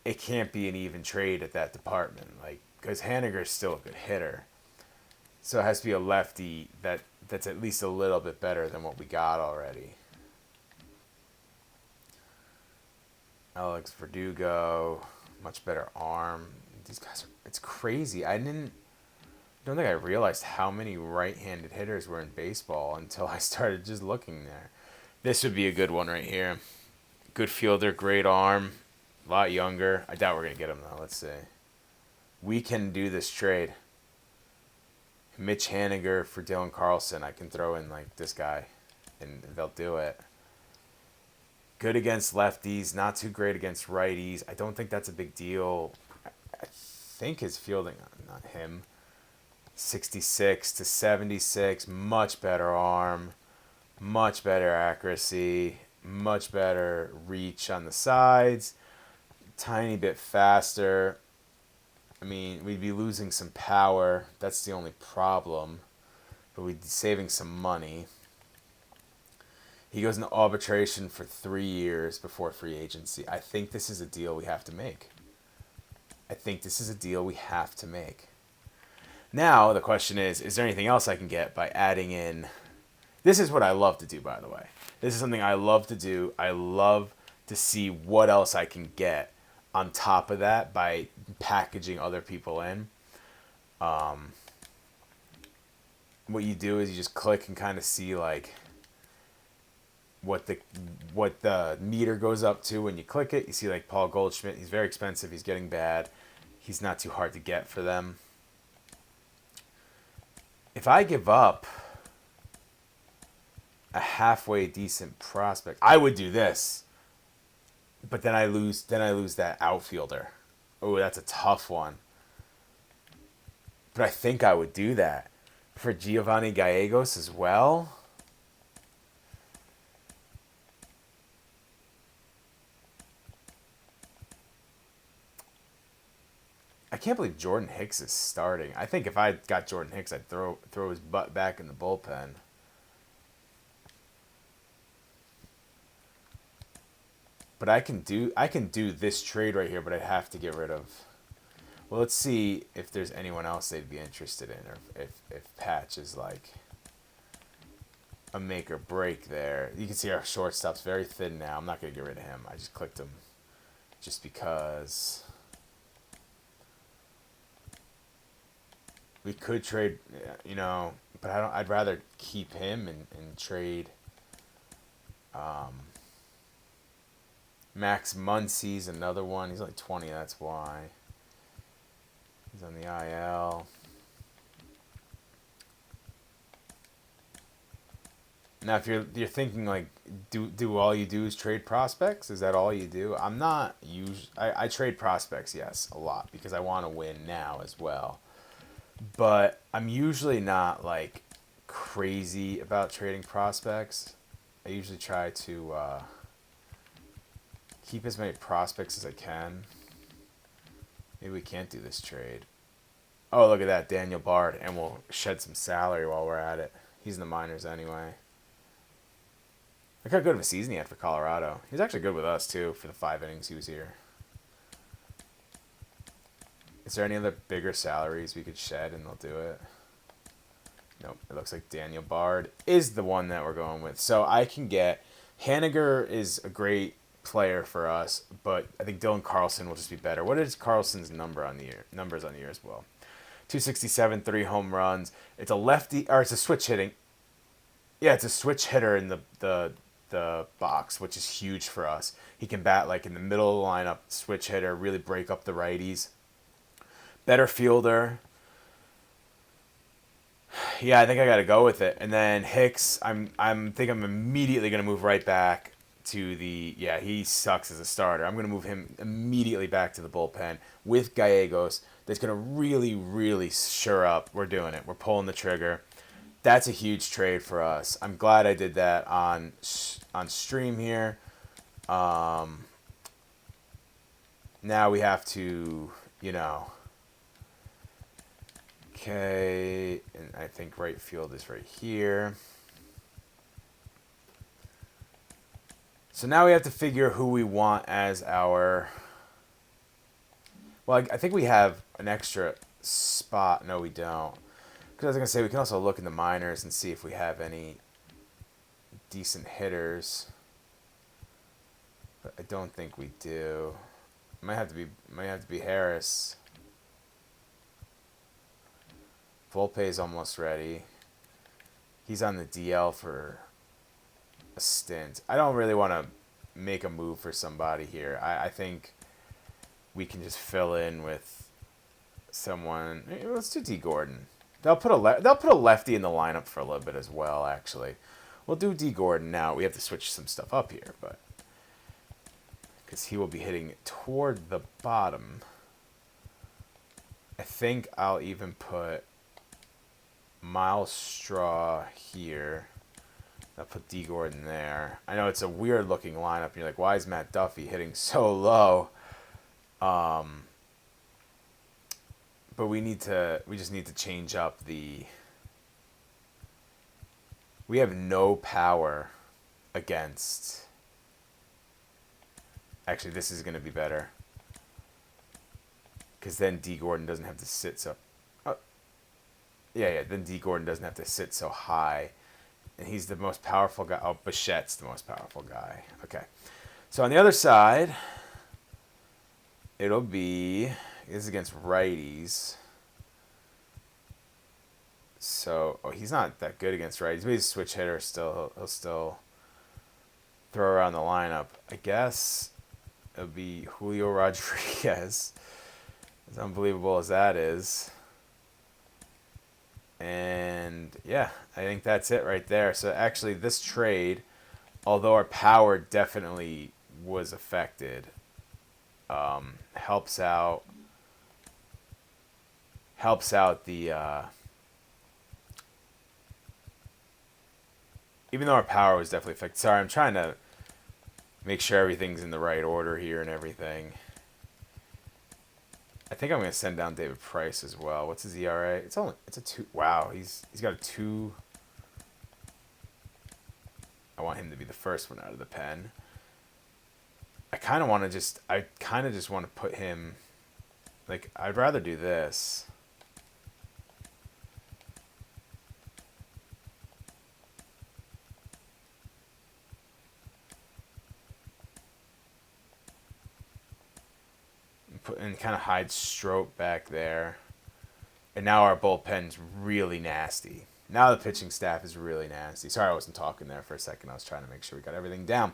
an even trade at that department. Like, because Haniger's still a good hitter. So it has to be a lefty that's at least a little bit better than what we got already. Alex Verdugo, much better arm. These guys it's crazy. I don't think I realized how many right-handed hitters were in baseball until I started just looking there. This would be a good one right here. Good fielder, great arm, a lot younger. I doubt we're going to get him though. Let's see. We can do this trade. Mitch Haniger for Dylan Carlson. I can throw in like this guy and they'll do it. Good against lefties, not too great against righties. I don't think that's a big deal. I think his fielding, not him, 66 to 76, much better arm, much better accuracy, much better reach on the sides, tiny bit faster. I mean, we'd be losing some power. That's the only problem. But we'd be saving some money. He goes into arbitration for 3 years before free agency. I think this is a deal we have to make. Now, the question is there anything else I can get by adding in... This is what I love to do, by the way. This is something I love to do. I love to see what else I can get on top of that by packaging other people in. What you do is you just click and kind of see like what the meter goes up to when you click it. You see like Paul Goldschmidt. He's very expensive. He's getting bad. He's not too hard to get for them. if I give up a halfway decent prospect, I would do this. But then I lose that outfielder. Oh, that's a tough one. But I think I would do that for Giovanni Gallegos as well. I can't believe Jordan Hicks is starting. I think if I got Jordan Hicks, I'd throw his butt back in the bullpen. But I can do this trade right here, but I'd have to get rid of. Well, let's see if there's anyone else they'd be interested in, or if Patch is like a make or break there. You can see our shortstop's very thin now. I'm not gonna get rid of him. I just clicked him just because. We could trade, but I'd rather keep him and trade Max Muncy's another one. He's only 20, that's why. He's on the IL. Now, if you're thinking like, do all you do is trade prospects? Is that all you do? I'm not I trade prospects, yes, a lot because I want to win now as well. But I'm usually not like crazy about trading prospects. I usually try to keep as many prospects as I can. Maybe we can't do this trade. Oh, look at that, Daniel Bard, and we'll shed some salary while we're at it. He's in the minors anyway. Look how good of a season he had for Colorado. He was actually good with us too for the 5 innings he was here. Is there any other bigger salaries we could shed and they'll do it? Nope. It looks like Daniel Bard is the one that we're going with. So I can get... Haniger is a great player for us, but I think Dylan Carlson will just be better. What is Carlson's numbers on the year as well? 267, 3 home runs. It's a lefty... Or it's a switch hitting. Yeah, it's a switch hitter in the box, which is huge for us. He can bat like in the middle of the lineup, switch hitter, really break up the righties. Better fielder. Yeah, I think I got to go with it. And then Hicks, I'm immediately going to move right back to the... Yeah, he sucks as a starter. I'm going to move him immediately back to the bullpen with Gallegos. That's going to really, really sure up. We're doing it. We're pulling the trigger. That's a huge trade for us. I'm glad I did that on stream here. Now we have to, Okay, and I think right field is right here. So now we have to figure who we want as our... Well, I think we have an extra spot. No, we don't. Because I was going to say, we can also look in the minors and see if we have any decent hitters. But I don't think we do. Might have to be Harris. Volpe's almost ready. He's on the DL for a stint. I don't really want to make a move for somebody here. I think we can just fill in with someone. Let's do D. Gordon. They'll put a lefty in the lineup for a little bit as well, actually. We'll do D. Gordon now. We have to switch some stuff up here, but because he will be hitting toward the bottom. I think I'll even put Miles Straw here. I'll put D. Gordon there. I know it's a weird looking lineup. You're like, why is Matt Duffy hitting so low? But we just need to change up the... We have no power against... Actually, this is going to be better. Because then D. Gordon doesn't have to sit so... Yeah, then D. Gordon doesn't have to sit so high. And he's the most powerful guy. Oh, Bichette's the most powerful guy. Okay. So on the other side, it'll be... This is against righties. So, he's not that good against righties. But he's a switch hitter still. He'll still throw around the lineup. I guess it'll be Julio Rodriguez. As unbelievable as that is. And yeah, I think that's it right there. So actually this trade, although our power definitely was affected, helps out the even though our power was definitely affected. Sorry, I'm trying to make sure everything's in the right order here and everything. I think I'm going to send down David Price as well. What's his ERA? It's a 2. Wow, he's got a 2. I want him to be the first one out of the pen. I kind of just want to put him, like, I'd rather do this. And kind of hide Strope back there. And now our bullpen's really nasty. Now the pitching staff is really nasty. Sorry I wasn't talking there for a second. I was trying to make sure we got everything down.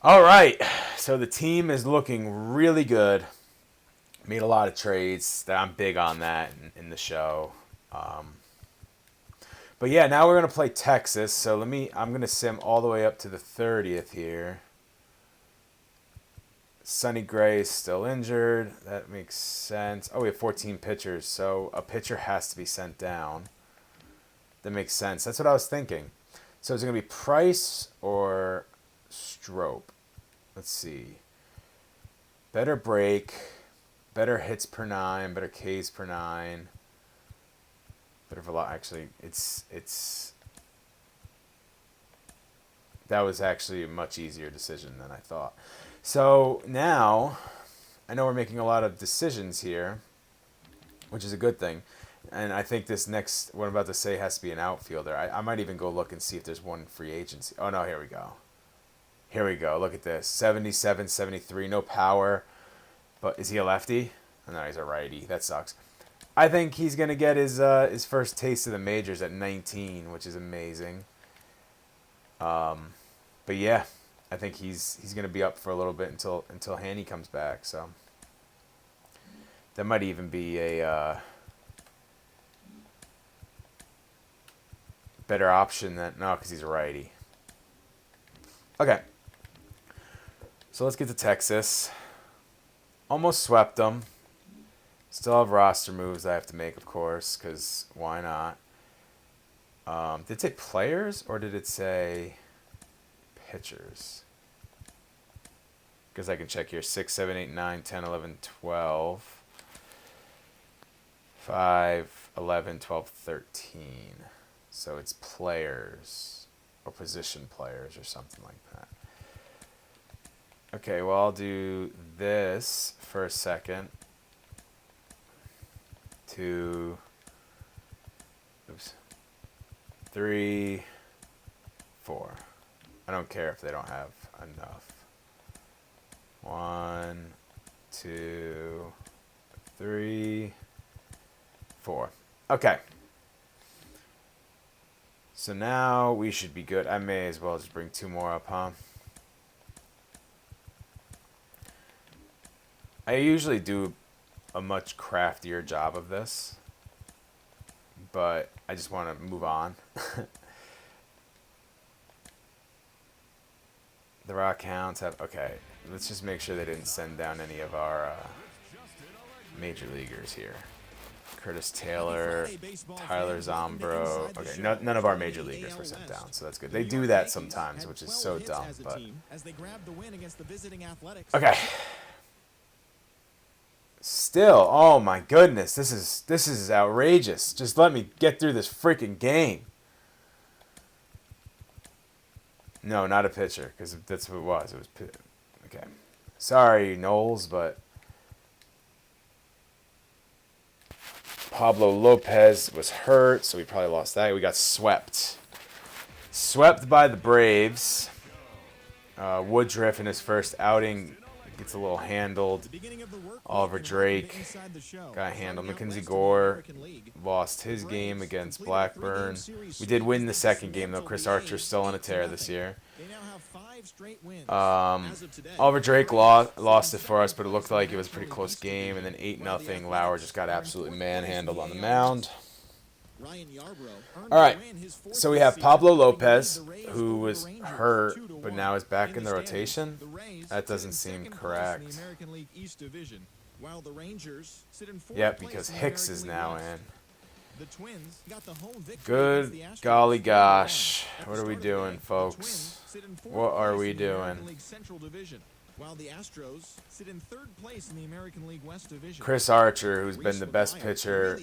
All right. So the team is looking really good. Made a lot of trades. I'm big on that in the show. But yeah, now we're going to play Texas. So I'm going to sim all the way up to the 30th here. Sonny Gray is still injured. That makes sense. Oh, we have 14 pitchers, so a pitcher has to be sent down. That makes sense. That's what I was thinking. So is it going to be Price or Strope? Let's see. Better break, better hits per 9, better Ks per 9. Better velocity. Actually, it's that was actually a much easier decision than I thought. So now, I know we're making a lot of decisions here, which is a good thing. And I think this next, what I'm about to say, has to be an outfielder. I might even go look and see if there's one free agency. Oh, no, here we go. Here we go. Look at this. 77, 73, no power. But is he a lefty? No, he's a righty. That sucks. I think he's going to get his first taste of the majors at 19, which is amazing. But yeah. I think he's going to be up for a little bit until Haney comes back. So that might even be a better option than because he's a righty. Okay, so let's get to Texas. Almost swept them. Still have roster moves I have to make, of course, because why not? Did it say players or did it say pitchers? Because I can check here. 6, 7, 8, 9, 10, 11, 12. 5, 11, 12, 13. So it's players or position players or something like that. Okay, well, I'll do this for a second. 2, 3, 4. I don't care if they don't have enough. 1, 2, 3, 4. Okay. So now we should be good. I may as well just bring 2 more up, huh? I usually do a much craftier job of this, but I just want to move on. The Rock Hounds have... Okay, let's just make sure they didn't send down any of our major leaguers here. Curtis Taylor, Tyler Zombro. Okay, none of our major leaguers were sent down, so that's good. They do that sometimes, which is so dumb, but... Okay. Still, oh my goodness, this is outrageous. Just let me get through this freaking game. No, not a pitcher, because that's what it was. It was okay. Sorry, Knowles, but Pablo Lopez was hurt, so we probably lost that. We got swept. Swept by the Braves. Woodruff in his first outing gets a little handled. Oliver Drake got handled. Mackenzie Gore lost his game against Blackburn. We did win the second game, though. Chris Archer's still on a tear this year. Oliver Drake lost it for us, but it looked like it was a pretty close game. And then 8-0. Lauer just got absolutely manhandled on the mound. All right, so we have Pablo Lopez, who was hurt, but now is back in the rotation. That doesn't seem correct. Yep, because Hicks is now in. Good golly gosh. What are we doing, folks? What are we doing? While the Astros sit in third place in the American League West Division. Chris Archer, who's been the best pitcher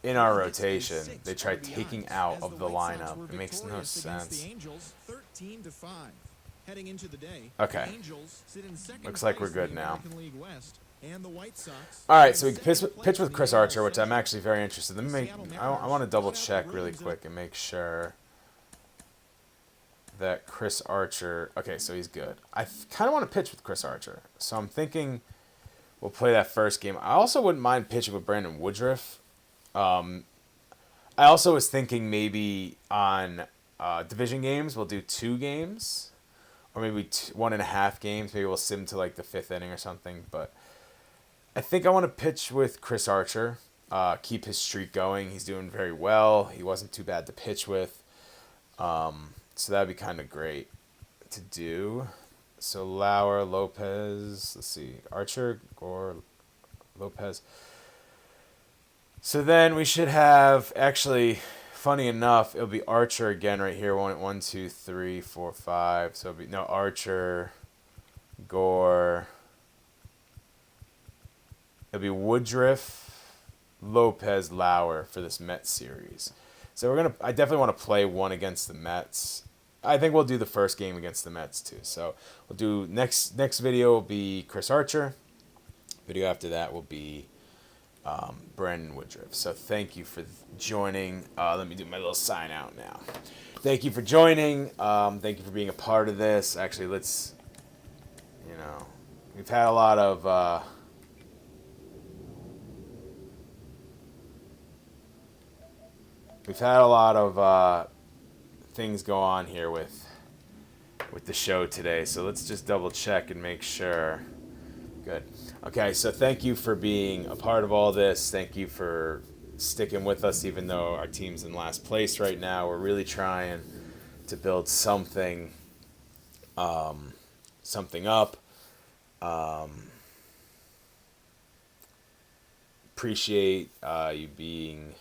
in our rotation, they tried taking out of the lineup. It makes no sense. Okay. Looks like we're good now. All right, so we pitch with Chris Archer, which I'm actually very interested in. I want to double check really quick and make sure that Chris Archer, okay, so he's good. I kind of want to pitch with Chris Archer, so I'm thinking we'll play that first game. I also wouldn't mind pitching with Brandon Woodruff. I also was thinking maybe on division games we'll do 2 games, or maybe 1.5 games. Maybe we'll sim to like the 5th inning or something. But I think I want to pitch with Chris Archer, keep his streak going. He's doing very well. He wasn't too bad to pitch with. So that'd be kind of great to do. So Lauer, Lopez, let's see, Archer, Gore, Lopez. So then we should have, actually, funny enough, it'll be Archer again right here. 1, 2, 3, 4, 5. So it'll be, no, Archer, Gore. It'll be Woodruff, Lopez, Lauer for this Mets series. So I definitely want to play one against the Mets. I think we'll do the first game against the Mets too. So we'll do next video will be Chris Archer. Video after that will be Brandon Woodruff. So thank you for joining. Let me do my little sign out now. Thank you for joining. Thank you for being a part of this. Actually, let's, we've had a lot of. We've had a lot of things go on here with the show today, so let's just double check and make sure. Good. Okay, so thank you for being a part of all this. Thank you for sticking with us, even though our team's in last place right now. We're really trying to build something up. Appreciate you being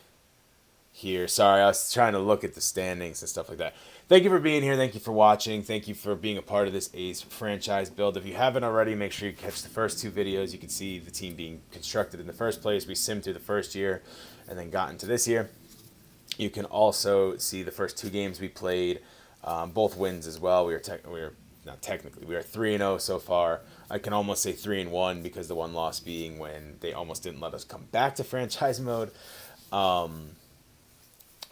here. Sorry, I was trying to look at the standings and stuff like that. Thank you for being here. Thank you for watching. Thank you for being a part of this A's franchise build. If you haven't already, make sure you catch the first 2 videos. You can see the team being constructed in the first place. We simmed through the first year and then got into this year. You can also see the first 2 games we played, both wins as well. We are not technically, we are 3-0 so far. I can almost say 3-1 because the one loss being when they almost didn't let us come back to franchise mode.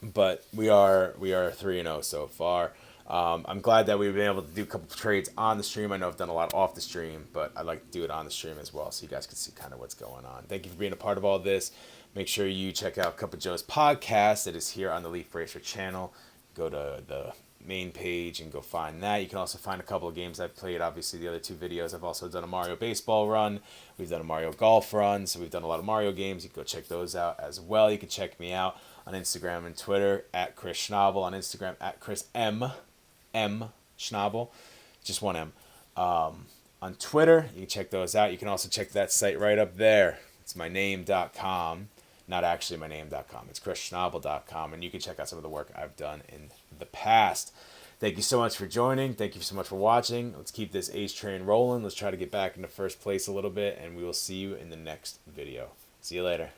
But we are 3-0 so far. I'm glad that we've been able to do a couple of trades on the stream. I know I've done a lot off the stream, but I'd like to do it on the stream as well so you guys can see kind of what's going on. Thank you for being a part of all this. Make sure you check out Cup of Joe's podcast. It is here on the Leaf Racer channel. Go to the main page and go find that. You can also find a couple of games I've played. Obviously, the other 2 videos, I've also done a Mario baseball run. We've done a Mario golf run, so we've done a lot of Mario games. You can go check those out as well. You can check me out on Instagram and Twitter at Chris Schnabel. On Instagram at Chris M Schnabel, just 1 M. On Twitter, you can check those out. You can also check that site right up there. It's myname.com. Not actually myname.com. It's chrisschnabel.com, and you can check out some of the work I've done in the past. Thank you so much for joining. Thank you so much for watching. Let's keep this A's train rolling. Let's try to get back into first place a little bit, and we will see you in the next video. See you later.